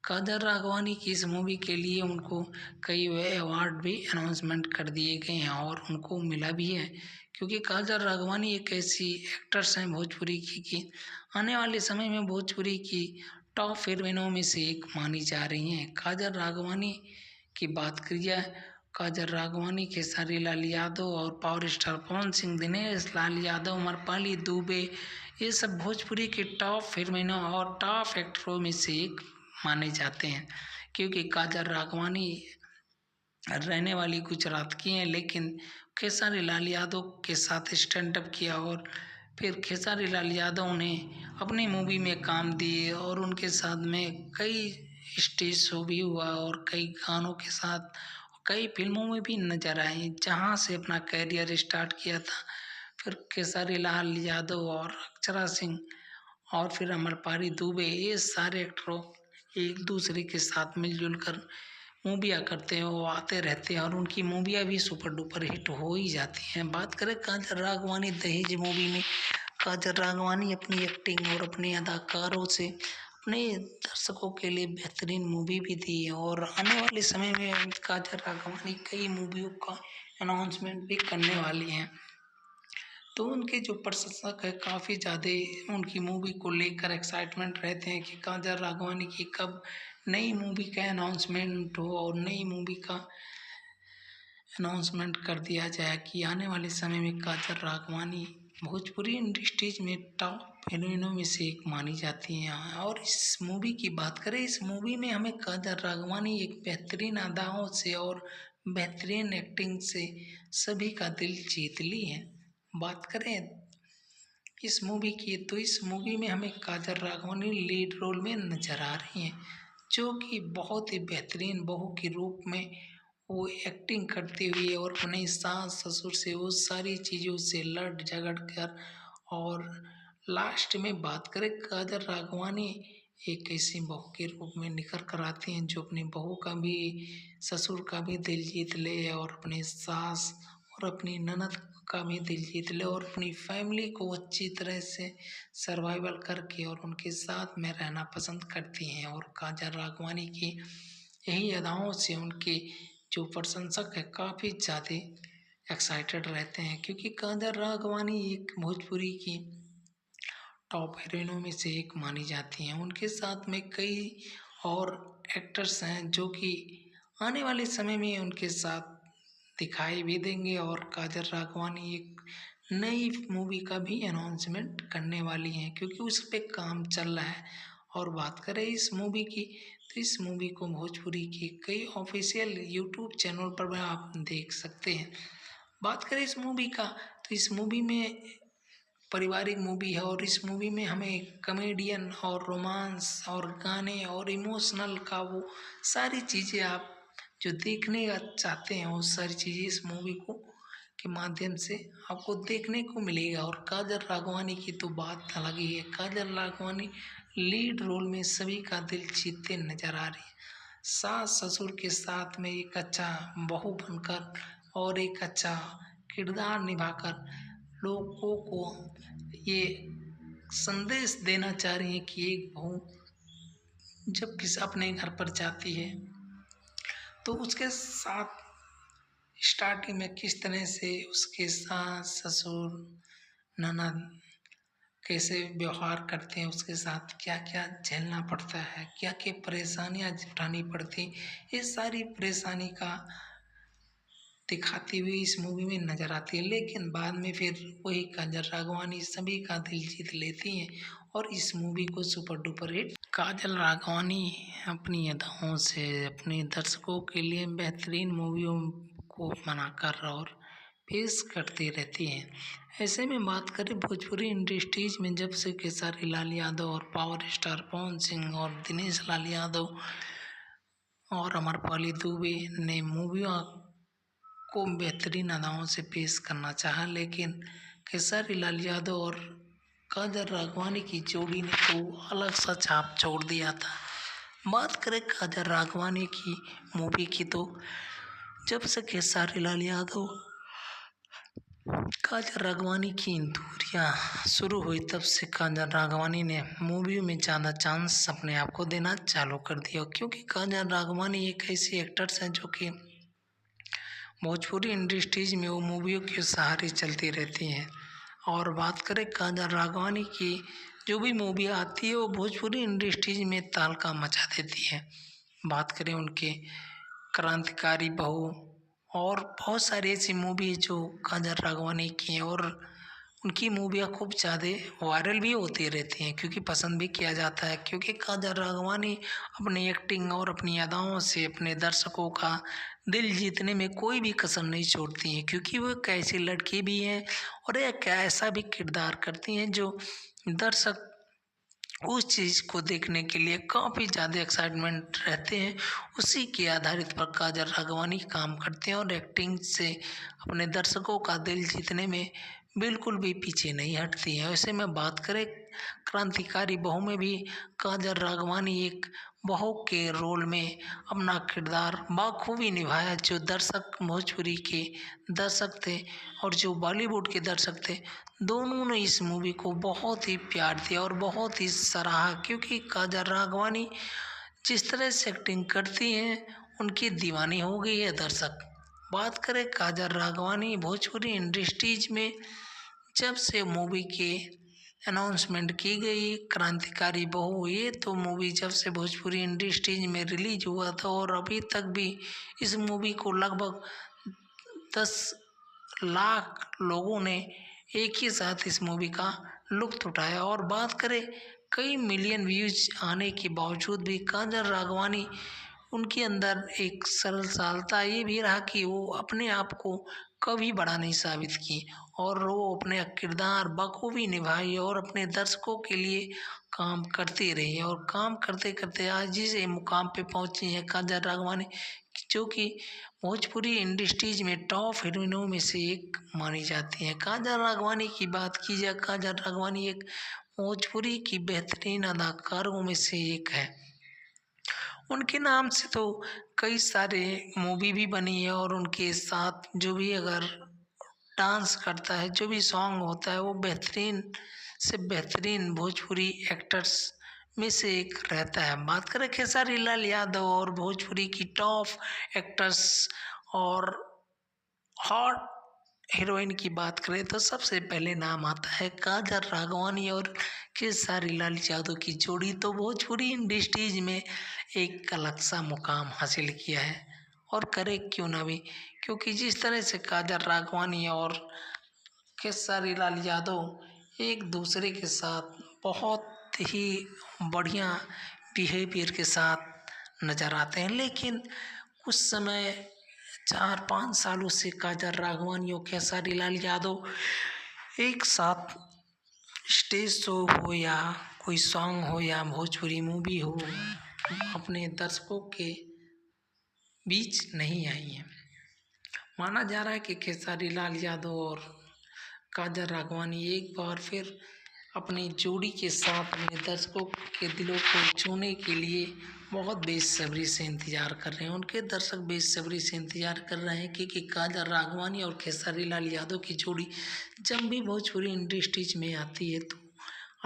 काजल राघवानी की इस मूवी के लिए उनको कई अवार्ड भी अनाउंसमेंट कर दिए गए हैं और उनको मिला भी है, क्योंकि काजल राघवानी एक ऐसी एक्ट्रेस हैं भोजपुरी की कि आने वाले समय में भोजपुरी की टॉप हीरोइनों में से एक मानी जा रही हैं। काजल राघवानी की बात की जाए, काजल राघवानी, खेसारी लाल यादव और पावर स्टार पवन सिंह, दिनेश लाल यादव, अमरपाली दुबे, ये सब भोजपुरी के टॉप हीरोइनों और टॉप एक्टरों में से एक माने जाते हैं। क्योंकि काजल राघवानी रहने वाली गुजरात की हैं, लेकिन खेसारी लाल यादव के साथ स्टैंड अप किया और फिर खेसारी लाल यादव ने अपनी मूवी में काम दिए और उनके साथ में कई स्टेज शो भी हुआ और कई गानों के साथ कई फिल्मों में भी नजर आए, जहां से अपना कैरियर स्टार्ट किया था। फिर खेसारी लाल यादव और अक्षरा सिंह और फिर अमरपाली दुबे, ये सारे एक्टरों एक दूसरे के साथ मिलजुल कर मूवियाँ करते हैं, वो आते रहते हैं और उनकी मूवियाँ भी सुपर डुपर हिट हो ही जाती हैं। बात करें काजल राघवानी दहेज मूवी में, काजल राघवानी अपनी एक्टिंग और अपने अदाकारों से अपने दर्शकों के लिए बेहतरीन मूवी भी दी है और आने वाले समय में काजल राघवानी कई मूवियों का अनाउंसमेंट भी करने वाली हैं। तो उनके जो प्रशंसक है काफ़ी ज़्यादा उनकी मूवी को लेकर एक्साइटमेंट रहते हैं कि काजल राघवानी की कब नई मूवी का अनाउंसमेंट हो और नई मूवी का अनाउंसमेंट कर दिया जाए कि आने वाले समय में काजल राघवानी भोजपुरी इंडस्ट्रीज में टॉप हीरोइनों में से एक मानी जाती हैं। और इस मूवी की बात करें, इस मूवी में हमें काजल राघवानी एक बेहतरीन अदाओं से और बेहतरीन एक्टिंग से सभी का दिल जीत ली है। बात करें इस मूवी की तो इस मूवी में हमें काजल राघवानी लीड रोल में नजर आ रही हैं, जो कि बहुत ही बेहतरीन बहू के रूप में वो एक्टिंग करती हुई और अपने सास ससुर से वो सारी चीज़ों से लड़ झगड़ कर और लास्ट में बात करें काजल राघवानी एक ऐसी बहू के रूप में निखर कर आती हैं जो अपनी बहू का भी ससुर का भी दिल जीत ले और अपने सास और अपनी ननद का भी दिल जीत ले और अपनी फैमिली को अच्छी तरह से सर्वाइवल करके और उनके साथ में रहना पसंद करती हैं। और काजल राघवानी की यही अदाओं से उनके जो प्रशंसक है काफ़ी ज़्यादा एक्साइटेड रहते हैं, क्योंकि काजल राघवानी एक भोजपुरी की टॉप हीरोइनों में से एक मानी जाती हैं। उनके साथ में कई और एक्टर्स हैं जो कि आने वाले समय में उनके साथ दिखाई भी देंगे और काजल राघवानी एक नई मूवी का भी अनाउंसमेंट करने वाली हैं, क्योंकि उस पर काम चल रहा है। और बात करें इस मूवी की तो इस मूवी को भोजपुरी के कई ऑफिशियल यूट्यूब चैनल पर भी आप देख सकते हैं। बात करें इस मूवी का तो इस मूवी में पारिवारिक मूवी है और इस मूवी में हमें कॉमेडियन और रोमांस और गाने और इमोशनल का वो सारी चीज़ें आप जो देखने का चाहते हैं वो सारी चीज़ें इस मूवी को के माध्यम से आपको देखने को मिलेगा। और काजल राघवानी की तो बात अलग ही है। काजल राघवानी लीड रोल में सभी का दिल जीतते नजर आ रही है। सास ससुर के साथ में एक अच्छा बहू बनकर और एक अच्छा किरदार निभाकर लोगों को ये संदेश देना चाह रही है कि एक बहू जब किसी अपने घर पर जाती है तो उसके साथ स्टार्टिंग में किस तरह से उसके सास ससुर ननद कैसे व्यवहार करते हैं, उसके साथ क्या क्या झेलना पड़ता है, क्या क्या परेशानियां उठानी पड़ती, ये सारी परेशानी का दिखाती हुई इस मूवी में नजर आती है। लेकिन बाद में फिर वही काजल राघवानी सभी का दिल जीत लेती हैं और इस मूवी को सुपर डुपर हिट। काजल राघवानी अपनी अदाओं से अपने दर्शकों के लिए बेहतरीन मूवियों को बनाकर और पेश करती रहती हैं। ऐसे में बात करें भोजपुरी इंडस्ट्रीज में जब से खेसारी लाल यादव और पावर स्टार पवन सिंह और दिनेश लाल यादव और अमरपाली दुबे ने मूवियों को बेहतरीन अदाओं से पेश करना चाहा, लेकिन खेसारी लाल यादव और काजल राघवानी की जोड़ी ने तो अलग सा छाप छोड़ दिया था। बात करें काजल राघवानी की मूवी की तो जब से खेसारी लाल यादव काजल राघवानी की दूरियां शुरू हुई तब से काजल राघवानी ने मूवी में ज़्यादा चांस अपने आप को देना चालू कर दिया, क्योंकि काजल राघवानी एक ऐसी एक्टर्स हैं जो कि भोजपुरी इंडस्ट्रीज में वो मूवियों के सहारे चलती रहती हैं। और बात करें काजल राघवानी की जो भी मूवी आती है वो भोजपुरी इंडस्ट्रीज में तहलका मचा देती है। बात करें उनके क्रांतिकारी बहू और बहुत सारी ऐसी मूवी जो काजल राघवानी की हैं और उनकी मूवियाँ खूब ज़्यादा वायरल भी होती रहती हैं क्योंकि पसंद भी किया जाता है, क्योंकि काजल राघवानी अपनी एक्टिंग और अपनी अदाओं से अपने दर्शकों का दिल जीतने में कोई भी कसर नहीं छोड़ती हैं, क्योंकि वो एक ऐसी लड़की भी हैं और एक ऐसा भी किरदार करती हैं जो दर्शक उस चीज़ को देखने के लिए काफ़ी ज़्यादा एक्साइटमेंट रहते हैं। उसी के आधारित पर काजल राघवानी काम करते हैं और एक्टिंग से अपने दर्शकों का दिल जीतने में बिल्कुल भी पीछे नहीं हटती हैं। वैसे में बात करें क्रांतिकारी बहू में भी काजल राघवानी एक बहू के रोल में अपना किरदार बखूबी निभाया। जो दर्शक भोजपुरी के दर्शक थे और जो बॉलीवुड के दर्शक थे, दोनों ने इस मूवी को बहुत ही प्यार दिया और बहुत ही सराहा, क्योंकि काजल राघवानी जिस तरह से एक्टिंग करती हैं उनकी दीवानी हो गई है दर्शक। बात करें काजल राघवानी भोजपुरी इंडस्ट्रीज में जब से मूवी के अनाउंसमेंट की गई क्रांतिकारी बहू, ये तो मूवी जब से भोजपुरी इंडस्ट्रीज में रिलीज हुआ था और अभी तक भी इस मूवी को लगभग 10 लाख लोगों ने एक ही साथ इस मूवी का लुत्फ उठाया। और बात करें कई मिलियन व्यूज आने के बावजूद भी काजल राघवानी उनके अंदर एक सरलता ये भी रहा कि वो अपने आप को कभी बड़ा नहीं साबित की और वो अपने किरदार बखूबी निभाई और अपने दर्शकों के लिए काम करती रही और काम करते करते आज जिस मुकाम पे पहुंची है काजल राघवानी, जो कि भोजपुरी इंडस्ट्रीज में टॉप हीरोइनों में से एक मानी जाती है। काजल राघवानी की बात की जाए, काजल राघवानी एक भोजपुरी की बेहतरीन अदाकारों में से एक है। उनके नाम से तो कई सारे मूवी भी बनी है और उनके साथ जो भी अगर डांस करता है, जो भी सॉन्ग होता है, वो बेहतरीन से बेहतरीन भोजपुरी एक्टर्स में से एक रहता है। बात करें खेसारी लाल यादव और भोजपुरी की टॉप एक्टर्स और हॉट हीरोइन की बात करें तो सबसे पहले नाम आता है काजल राघवानी और खेसारी लाल यादव की जोड़ी तो भोजपुरी इंडस्ट्रीज में एक अलग सा मुकाम हासिल किया है। और करे क्यों ना भी, क्योंकि जिस तरह से काजल राघवानी और खेसारी लाल यादव एक दूसरे के साथ बहुत ही बढ़िया बिहेवियर के साथ नज़र आते हैं, लेकिन कुछ समय 4-5 सालों से काजल राघवानी और खेसारी लाल यादव एक साथ स्टेज शो हो या कोई सॉन्ग हो या भोजपुरी मूवी हो अपने दर्शकों के बीच नहीं आई हैं। माना जा रहा है कि खेसारी लाल यादव और काजल राघवानी एक बार फिर अपनी जोड़ी के साथ में दर्शकों के दिलों को छूने के लिए बहुत बेसब्री से इंतजार कर रहे हैं। उनके दर्शक बेसब्री से इंतजार कर रहे हैं कि काजल राघवानी और खेसारी लाल यादव की जोड़ी जब भी भोजपुरी इंडस्ट्रीज में आती है तो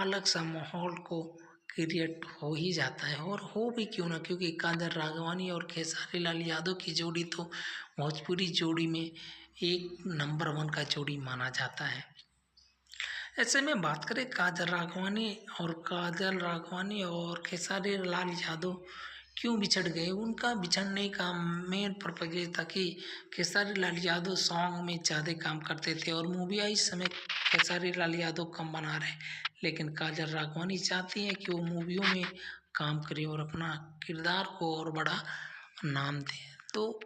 अलग सा माहौल को क्रिएट हो ही जाता है, और हो भी क्यों ना, क्योंकि काजल राघवानी और खेसारी लाल यादव की जोड़ी तो भोजपुरी जोड़ी में एक नंबर 1 का जोड़ी माना जाता है। ऐसे में बात करें काजल राघवानी और खेसारी लाल यादव क्यों बिछड़ गए, उनका बिछड़ने का मेन पर्पज ये था कि खेसारी लाल यादव सॉन्ग में ज़्यादा काम करते थे और मूवियाँ इस समय खेसारी लाल यादव कम बना रहे, लेकिन काजल राघवानी चाहती हैं कि वो मूवियों में काम करे और अपना किरदार को और बड़ा नाम दे। तो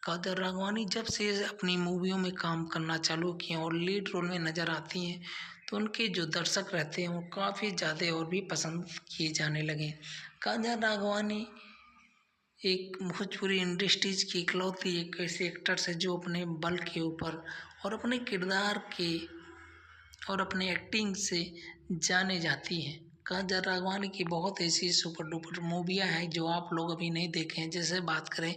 काजल राघवानी जब से अपनी मूवियों में काम करना चालू किए और लीड रोल में नज़र आती हैं तो उनके जो दर्शक रहते हैं वो काफ़ी ज़्यादा और भी पसंद किए जाने लगे। काजल राघवानी एक भोजपुरी इंडस्ट्रीज की इकलौती एक ऐसी एक्टर्स है जो अपने बल के ऊपर और अपने किरदार के और अपने एक्टिंग से जाने जाती हैं। काजल राघवानी की बहुत ऐसी सुपर डुपर मूवियाँ हैं जो आप लोग अभी नहीं देखे हैं। जैसे बात करें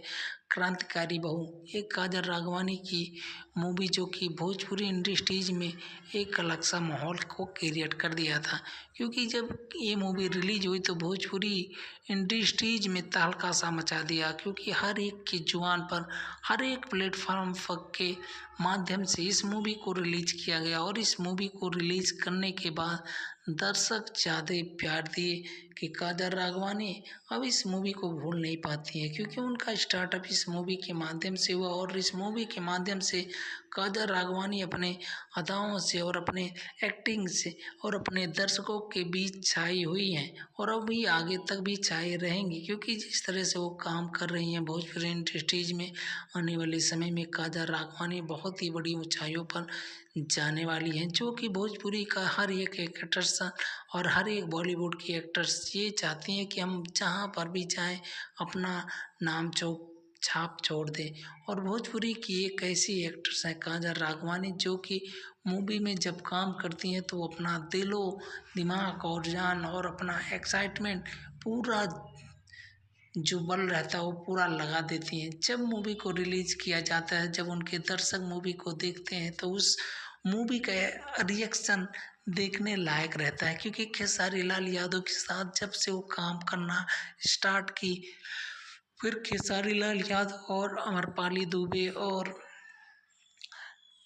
क्रांतिकारी बहू, एक काजल राघवानी की मूवी जो कि भोजपुरी इंडस्ट्रीज में एक अलग सा माहौल को क्रिएट कर दिया था, क्योंकि जब ये मूवी रिलीज हुई तो भोजपुरी इंडस्ट्रीज में तहलका सा मचा दिया, क्योंकि हर एक की जुबान पर हर एक प्लेटफॉर्म के माध्यम से इस मूवी को रिलीज किया गया और इस मूवी को रिलीज करने के बाद दर्शक ज़्यादा प्यार दिए कि काजल राघवानी अब इस मूवी को भूल नहीं पाती है, क्योंकि उनका स्टार्टअप इस मूवी के माध्यम से हुआ और इस मूवी के माध्यम से काजल राघवानी अपने अदाओं से और अपने एक्टिंग से और अपने दर्शकों के बीच छाई हुई हैं और अभी आगे तक भी छाई रहेंगी, क्योंकि जिस तरह से वो काम कर रही हैं भोजपुरी इंडस्ट्रीज में आने वाले समय में काजल राघवानी बहुत ही बड़ी ऊंचाइयों पर जाने वाली हैं, जो कि भोजपुरी का हर एक एक्टर्स और हर एक बॉलीवुड की एक्टर्स ये चाहती हैं कि हम जहाँ पर भी जाएं अपना नाम छाप छोड़ दें। और भोजपुरी की एक ऐसी एक्ट्रेस है काजल राघवानी जो कि मूवी में जब काम करती हैं तो अपना दिलो दिमाग और जान और अपना एक्साइटमेंट पूरा जो बल रहता है वो पूरा लगा देती हैं। जब मूवी को रिलीज किया जाता है, जब उनके दर्शक मूवी को देखते हैं तो उस मूवी का रिएक्शन देखने लायक रहता है, क्योंकि खेसारी लाल यादव के साथ जब से वो काम करना स्टार्ट की, फिर खेसारी लाल यादव और अमरपाली दुबे और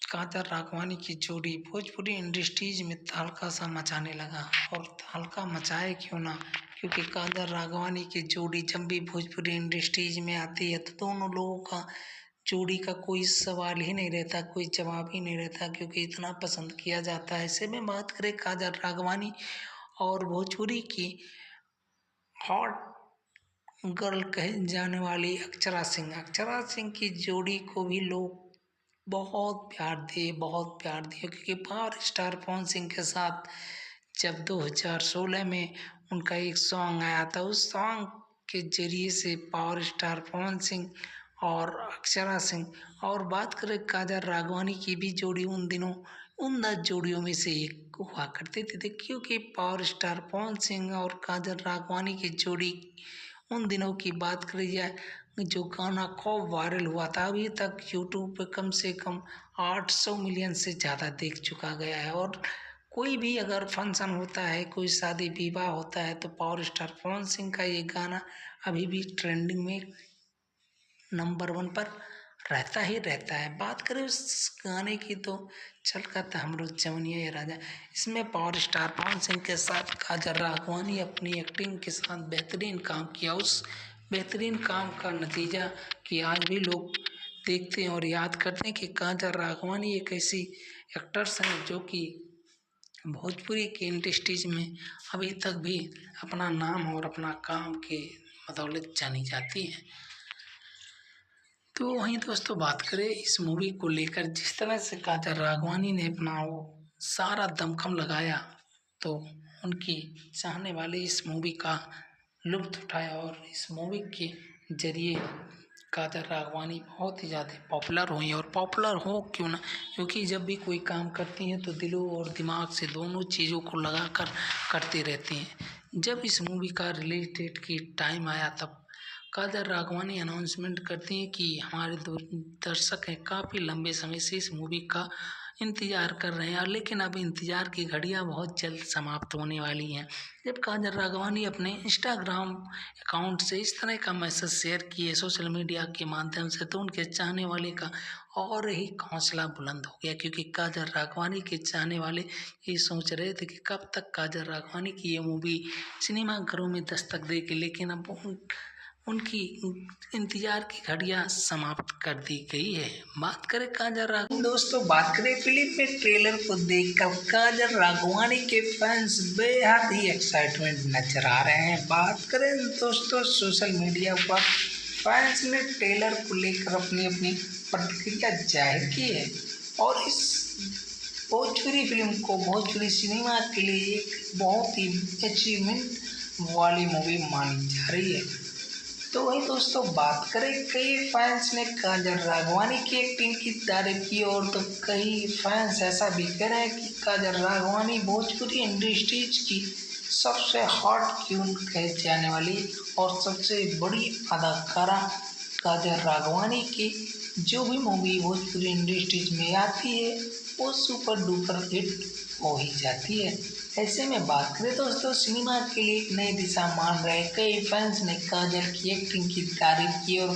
काजल राघवानी की जोड़ी भोजपुरी इंडस्ट्रीज में तहलका सा मचाने लगा। और तहलका मचाए क्यों ना, क्योंकि काजल राघवानी की जोड़ी जब भी भोजपुरी इंडस्ट्रीज में आती है तो दोनों लोगों का जोड़ी का कोई सवाल ही नहीं रहता, कोई जवाब ही नहीं रहता, क्योंकि इतना पसंद किया जाता है। ऐसे में बात करें काजल राघवानी और भोजपुरी की हॉट गर्ल कहे जाने वाली अक्षरा सिंह की जोड़ी को भी लोग बहुत प्यार दिए, क्योंकि पावर स्टार पवन सिंह के साथ जब 2016 में उनका एक सॉन्ग आया था, उस सॉन्ग के जरिए से पावर स्टार पवन सिंह और अक्षरा सिंह और बात करें काजल राघवानी की भी जोड़ी उन दिनों उन 10 जोड़ियों में से एक हुआ करते थे, क्योंकि पावर स्टार पवन सिंह और काजल राघवानी की जोड़ी उन दिनों की बात करी जाए, जो गाना खूब वायरल हुआ था, अभी तक यूट्यूब पे कम से कम 800 मिलियन से ज़्यादा देख चुका गया है। और कोई भी अगर फंक्शन होता है, कोई शादी विवाह होता है तो पावर स्टार पवन सिंह का ये गाना अभी भी ट्रेंडिंग में नंबर 1 पर रहता ही रहता है। बात करें उस गाने की तो छलकता हमरो जवनिया ये राजा, इसमें पावर स्टार पवन सिंह के साथ काजल राघवानी अपनी एक्टिंग के साथ बेहतरीन काम किया। उस बेहतरीन काम का नतीजा कि आज भी लोग देखते हैं और याद करते हैं कि काजल राघवानी एक ऐसी एक्टर्स हैं जो कि भोजपुरी की इंडस्ट्रीज में अभी तक भी अपना नाम और अपना काम के बदौलत जानी जाती हैं। तो वहीं दोस्तों बात करें इस मूवी को लेकर, जिस तरह से काजल राघवानी ने अपना वो सारा दमखम लगाया तो उनकी चाहने वाले इस मूवी का लुत्फ उठाया और इस मूवी के जरिए कादर राघवानी बहुत ही ज़्यादा पॉपुलर हुई और पॉपुलर हो क्यों ना, क्योंकि जब भी कोई काम करती हैं तो दिलों और दिमाग से दोनों चीज़ों को लगा कर करती रहती हैं। जब इस मूवी का रिलीज डेट की टाइम आया तब कादर राघवानी अनाउंसमेंट करती हैं कि हमारे दर्शक हैं काफ़ी लंबे समय से इस मूवी का इंतज़ार कर रहे हैं, और लेकिन अब इंतज़ार की घड़ियां बहुत जल्द समाप्त होने वाली हैं। जब कादर राघवानी अपने इंस्टाग्राम अकाउंट से इस तरह का मैसेज शेयर किए सोशल मीडिया के माध्यम से, तो उनके चाहने वाले का और ही हौसला बुलंद हो गया, क्योंकि कादर राघवानी के चाहने वाले ये सोच रहे थे कि कब तक कादर राघवानी की ये मूवी सिनेमाघरों में दस्तक देगी, लेकिन अब उनकी इंतजार की घड़ियां समाप्त कर दी गई है। बात करें काजल राघवानी, दोस्तों बात करें फिल्म में ट्रेलर को देखकर काजल राघवानी के फैंस बेहद ही एक्साइटमेंट नजर आ रहे हैं। बात करें दोस्तों सोशल मीडिया पर फैंस ने ट्रेलर को लेकर अपनी अपनी प्रतिक्रिया जाहिर की है, और इस भोजपुरी फिल्म को भोजपुरी सिनेमा के लिए एक बहुत ही अचीवमेंट वाली मूवी मानी जा रही है। तो वही दोस्तों बात करें, कई फैंस ने काजल राघवानी की एक्टिंग की तारीफ की, और तो कई फैंस ऐसा भी कह रहे हैं कि काजल राघवानी भोजपुरी इंडस्ट्रीज की सबसे हॉट क्वीन कहे जाने वाली और सबसे बड़ी अदाकारा काजल राघवानी की जो भी मूवी भोजपुरी इंडस्ट्रीज में आती है वो सुपर डुपर हिट हो ही जाती है। ऐसे में बात करें दोस्तों सिनेमा के लिए एक नई दिशा मान रहे कई फैंस ने काजल की एक्टिंग की तारीफ की, और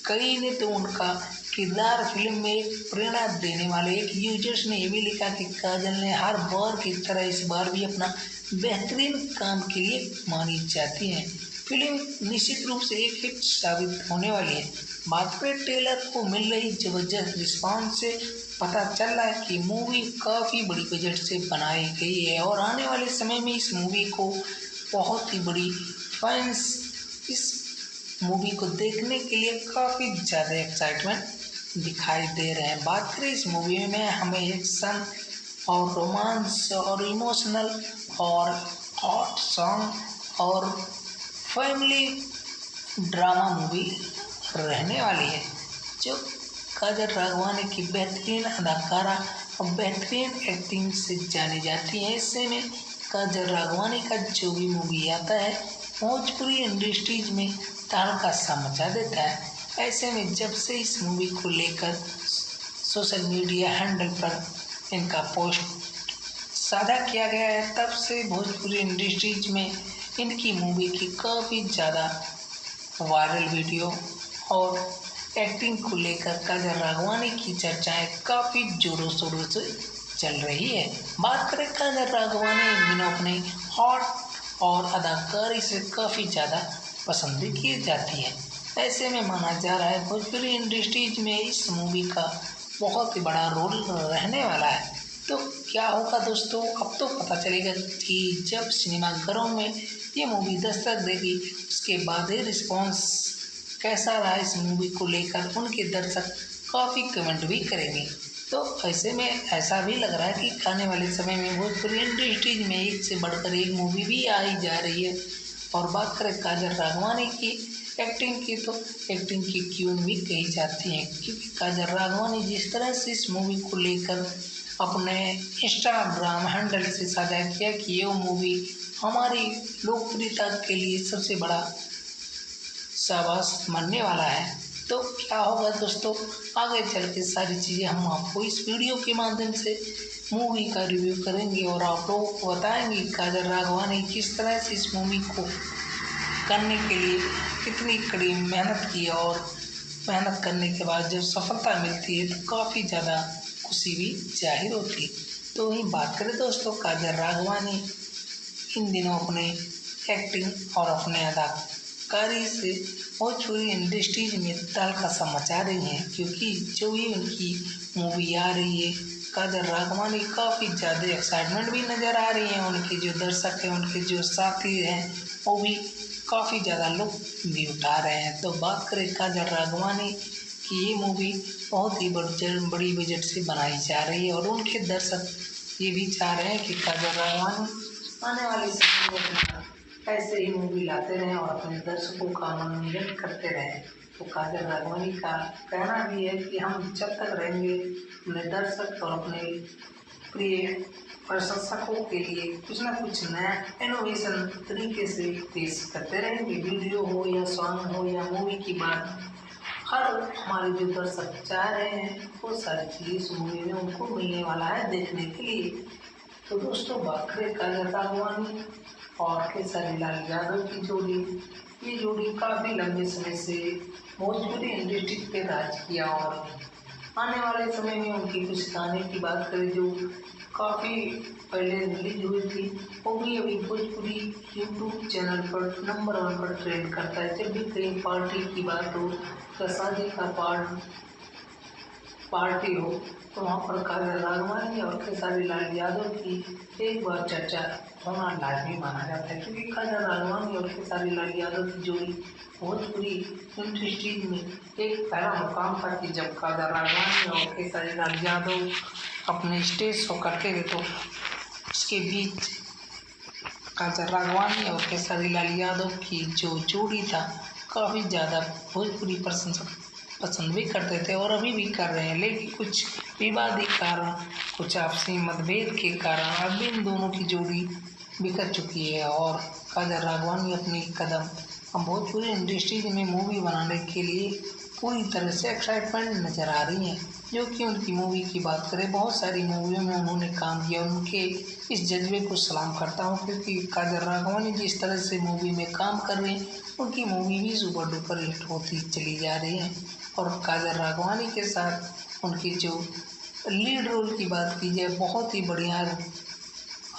कई ने तो उनका किरदार फिल्म में एक प्रेरणा देने वाले एक यूजर्स ने ये भी लिखा कि काजल ने हर बार की तरह इस बार भी अपना बेहतरीन काम के लिए मानी जाती है। फिल्म निश्चित रूप से एक हिट साबित होने वाली है। बात करें ट्रेलर को मिल रही जबरदस्त रिस्पांस से पता चल रहा है कि मूवी काफ़ी बड़ी बजट से बनाई गई है, और आने वाले समय में इस मूवी को बहुत ही बड़ी फैंस इस मूवी को देखने के लिए काफ़ी ज़्यादा एक्साइटमेंट दिखाई दे रहे हैं। बात करें इस मूवी में हमें एक्शन और रोमांस और इमोशनल और हॉट सॉन्ग और फैमिली ड्रामा मूवी रहने वाली है, जो काजल राघवानी की बेहतरीन अदाकारा और बेहतरीन एक्टिंग से जानी जाती है। ऐसे में काजल राघवानी का जो भी मूवी आता है भोजपुरी इंडस्ट्रीज में तहलका सा मचा देता है। ऐसे में जब से इस मूवी को लेकर सोशल मीडिया हैंडल पर इनका पोस्ट साझा किया गया है, तब से भोजपुरी इंडस्ट्रीज में इनकी मूवी की काफ़ी ज़्यादा वायरल वीडियो और एक्टिंग को लेकर काजल राघवानी की चर्चाएं काफ़ी जोरों शोरों से चल रही है। बात करें काजल राघवानी इन दिनों अपने हॉट और अदाकारी से काफ़ी ज़्यादा पसंद की जाती है। ऐसे में माना जा रहा है भोजपुरी इंडस्ट्रीज में इस मूवी का बहुत ही बड़ा रोल रहने वाला है। तो क्या होगा दोस्तों, अब तो पता चलेगा कि जब सिनेमाघरों में ये मूवी दस्तक देगी उसके बाद ही रिस्पॉन्स कैसा रहा इस मूवी को लेकर उनके दर्शक काफ़ी कमेंट भी करेंगे। तो ऐसे में ऐसा भी लग रहा है कि आने वाले समय में भोजपुरी इंडस्ट्रीज में एक से बढ़कर एक मूवी भी आई जा रही है। और बात करें काजल राघवानी की एक्टिंग की, तो एक्टिंग की क्वीन भी कही जाती है, क्योंकि काजल राघवानी जिस तरह से इस मूवी को लेकर अपने इंस्टाग्राम हैंडल से साझा किया कि ये मूवी हमारी लोकप्रियता के लिए सबसे बड़ा शाबाश मानने वाला है। तो क्या होगा दोस्तों, आगे चल के सारी चीज़ें हम आपको इस वीडियो के माध्यम से मूवी का रिव्यू करेंगे और आप लोगों को बताएंगे काजल राघवानी किस तरह से इस मूवी को करने के लिए कितनी कड़ी मेहनत की, और मेहनत करने के बाद जब सफलता मिलती है तो काफ़ी ज़्यादा खुशी भी जाहिर होती है। तो वहीं बात करें दोस्तों, काजल राघवानी इन दिनों अपने एक्टिंग और अपने अदाकारी से भोजपुरी इंडस्ट्रीज में तहलका सा मचा रही हैं, क्योंकि जो भी उनकी मूवी आ रही है काजल राघवानी काफ़ी ज़्यादा एक्साइटमेंट भी नज़र आ रही है। उनके जो दर्शक हैं, उनके जो साथी हैं, वो भी काफ़ी ज़्यादा लुत्फ भी उठा रहे हैं। तो बात करें काजल राघवानी की, ये मूवी बहुत ही बड़ी बजट से बनाई जा रही है, और उनके दर्शक ये भी चाह रहे हैं कि काजल राघवानी आने वाले समय में ऐसे ही मूवी लाते रहें और अपने दर्शकों का मनोरंजन करते रहें। तो काजल राघवानी का कहना भी है कि हम जब तक रहेंगे अपने दर्शक और अपने प्रिय प्रशंसकों के लिए कुछ ना कुछ नया इनोवेशन तरीके से पेश करते रहेंगे। वीडियो हो या सॉन्ग हो या मूवी की बात, हर हमारे जो दर्शक चाह रहे हैं वो सारी चीज़ें इस मूवी में उनको मिलने वाला है देखने के लिए। तो दोस्तों, बात करें काजल राघवानी और खेसारी लाल यादव की जोड़ी, ये जोड़ी काफ़ी लंबे समय से भोजपुरी इंडस्ट्री पे राज किया और आने वाले समय में उनकी कुछ गाने की बात करें जो काफ़ी पहले रिलीज हुई थी, वो भी अभी भोजपुरी यूट्यूब चैनल पर नंबर 1 पर ट्रेंड करता है। जब भी कहीं पार्टी की बात हो या शादी का पार्टी हो तो वहाँ पर काजल राघवानी और खेसारी लाल यादव की एक बार चर्चा होना लाजमी माना जाता है, क्योंकि काजल राघवानी और खेसारी लाल यादव की जोड़ी भोजपुरी इंडस्ट्रीज में एक पहला मुकाम था कि जब काजल राघवानी और खेसारी लाल यादव अपने स्टेज शो करते थे तो उसके बीच काजल राघवानी और खेसारी लाल यादव की जो जोड़ी था काफ़ी ज़्यादा भोजपुरी प्रशंसक पसंद भी करते थे और अभी भी कर रहे हैं। लेकिन कुछ विवादी कारण, कुछ आपसी मतभेद के कारण अब इन दोनों की जोड़ी बिखर चुकी है और काजल राघवानी अपनी कदम अब भोजपुरी इंडस्ट्री में मूवी बनाने के लिए पूरी तरह से एक्साइटमेंट नज़र आ रही हैं। जो कि उनकी मूवी की बात करें, बहुत सारी मूवियों में उन्होंने काम किया, उनके इस जज्बे को सलाम करता हूँ, क्योंकि काजल राघवानी जिस तरह से मूवी में काम कर रही हैं उनकी मूवी भी सुपर डुपर हिट होती चली जा रही है। और काजल राघवानी के साथ उनकी जो लीड रोल की बात की जाए, बहुत ही बढ़िया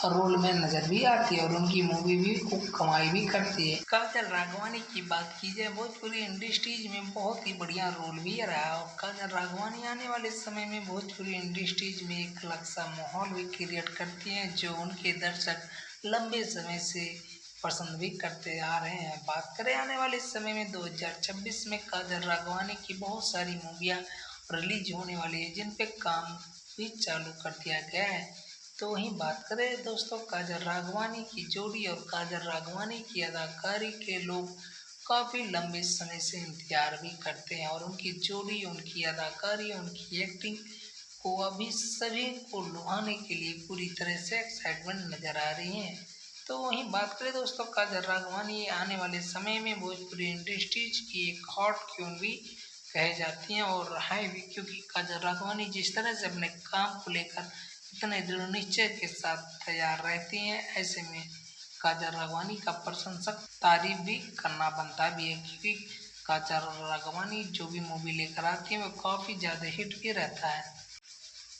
रोल में नज़र भी आती है और उनकी मूवी भी खूब कमाई भी करती है। काजल राघवानी की बात की जाए, भोजपुरी इंडस्ट्रीज में बहुत ही बढ़िया रोल भी रहा है और काजल राघवानी आने वाले समय में भोजपुरी इंडस्ट्रीज में एक अलग सा माहौल भी क्रिएट करती हैं, जो उनके दर्शक लंबे समय से पसंद भी करते आ रहे हैं। बात करें आने वाले समय में 2026 में काजल राघवानी की बहुत सारी मूवियाँ रिलीज होने वाली है, जिन पे काम भी चालू कर दिया गया है। तो वहीं बात करें दोस्तों काजल राघवानी की जोड़ी और काजल राघवानी की अदाकारी के लोग काफ़ी लंबे समय से इंतजार भी करते हैं और उनकी जोड़ी, उनकी अदाकारी, उनकी एक्टिंग को अभी सभी को लुभाने के लिए पूरी तरह से एक्साइटमेंट नज़र आ रही है। तो वहीं बात करें दोस्तों काजल राघवानी आने वाले समय में भोजपुरी इंडस्ट्रीज की एक हॉट क्वीन भी कहे जाती हैं और है भी, क्योंकि काजल राघवानी जिस तरह से अपने काम को लेकर इतने दृढ़ निश्चय के साथ तैयार रहती हैं, ऐसे में काजल राघवानी का प्रशंसक तारीफ भी करना बनता भी है, क्योंकि काजल राघवानी जो भी मूवी लेकर आती है वो काफ़ी ज़्यादा हिट भी रहता है।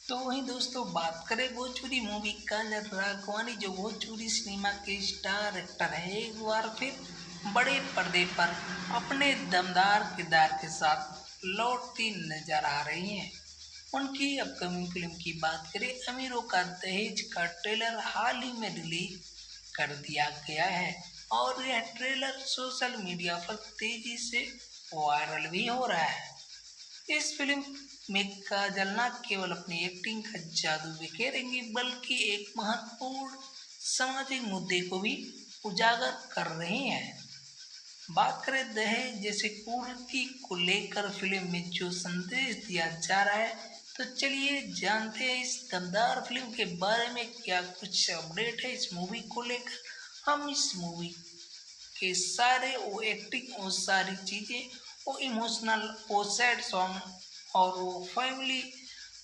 तो वहीं दोस्तों बात करें भोजपुरी मूवी, काजल राघवानी जो भोजपुरी सिनेमा के स्टार एक्टर हैं, एक बार फिर बड़े पर्दे पर अपने दमदार किरदार के साथ लौटती नजर आ रही हैं। उनकी अपकमिंग फिल्म की बात करें, अमीरों का दहेज का ट्रेलर हाल ही में रिलीज कर दिया गया है और यह ट्रेलर सोशल मीडिया पर तेजी से वायरल भी हो रहा है। इस फिल्म में काजल न केवल अपनी एक्टिंग का जादू बिखेरेंगी, बल्कि एक महत्वपूर्ण सामाजिक मुद्दे को भी उजागर कर रही हैं। बात करें दहेज जैसे कुरीति को लेकर फिल्म में जो संदेश दिया जा रहा है, तो चलिए जानते हैं इस दमदार फिल्म के बारे में क्या कुछ अपडेट है इस मूवी को लेकर। हम इस मूवी के सारे वो एक्टिंग, वो सारी चीज़ें, वो इमोशनल, वो सैड सॉन्ग और वो फैमिली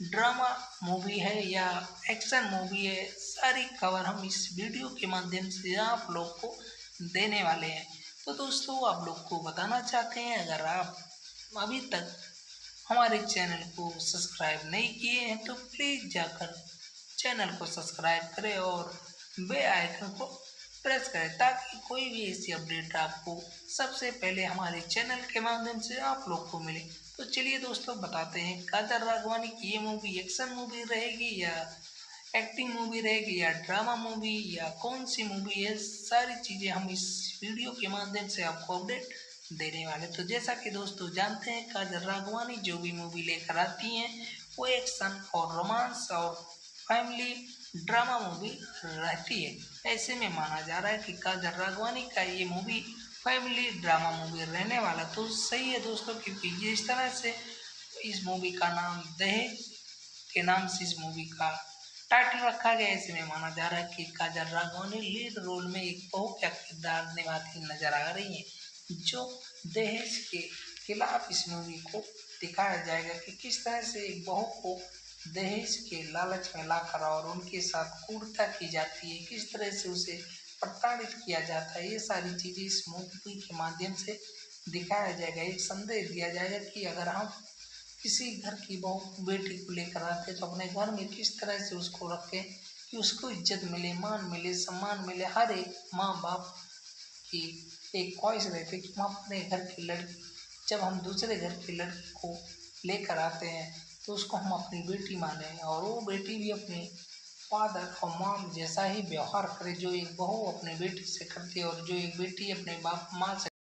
ड्रामा मूवी है या एक्शन मूवी है, सारी खबर हम इस वीडियो के माध्यम से आप लोग को देने वाले हैं। तो दोस्तों आप लोग को बताना चाहते हैं, अगर आप अभी तक हमारे चैनल को सब्सक्राइब नहीं किए हैं तो प्लीज़ जाकर चैनल को सब्सक्राइब करें और बेल आइकन को प्रेस करें, ताकि कोई भी ऐसी अपडेट आपको सबसे पहले हमारे चैनल के माध्यम से आप लोग को मिले। तो चलिए दोस्तों बताते हैं काजल राघवानी की ये मूवी एक्शन मूवी रहेगी या एक्टिंग मूवी रहेगी या ड्रामा मूवी या कौन सी मूवी है, सारी चीज़ें हम इस वीडियो के माध्यम से आपको अपडेट देने वाले। तो जैसा कि दोस्तों जानते हैं काजल राघवानी जो भी मूवी लेकर आती हैं वो एक्शन और रोमांस और फैमिली ड्रामा मूवी रहती है। ऐसे में माना जा रहा है कि काजल राघवानी का ये मूवी फैमिली ड्रामा मूवी रहने वाला। तो सही है दोस्तों, क्योंकि ये इस तरह से इस मूवी का नाम दहेज के नाम से इस मूवी का टाइटल रखा गया। ऐसे में माना जा रहा है कि काजल राघवानी लीड रोल में एक बहू का किरदार निभाती नजर आ रही हैं, जो दहेज के खिलाफ इस मूवी को दिखाया जाएगा कि किस तरह से एक बहू को दहेज के लालच में लाकर और उनके साथ क्रूरता की जाती है, किस तरह से उसे प्रताड़ित किया जाता है। ये सारी चीज़ें इस मूवी के माध्यम से दिखाया जाएगा। एक संदेश दिया जाएगा कि अगर हम किसी घर की बहू बेटी को लेकर आते तो अपने घर में किस तरह से उसको रखें कि उसको इज्जत मिले, मान मिले, सम्मान मिले। हर एक माँ बाप की एक ख्वाहिश रहती है कि हम अपने घर की लड़की, जब हम दूसरे घर की लड़की को लेकर आते हैं तो उसको हम अपनी बेटी माने और वो बेटी भी अपने फादर और मॉम जैसा ही व्यवहार करे जो एक बहू अपने बेटी से करती है और जो एक बेटी अपने बाप माँ से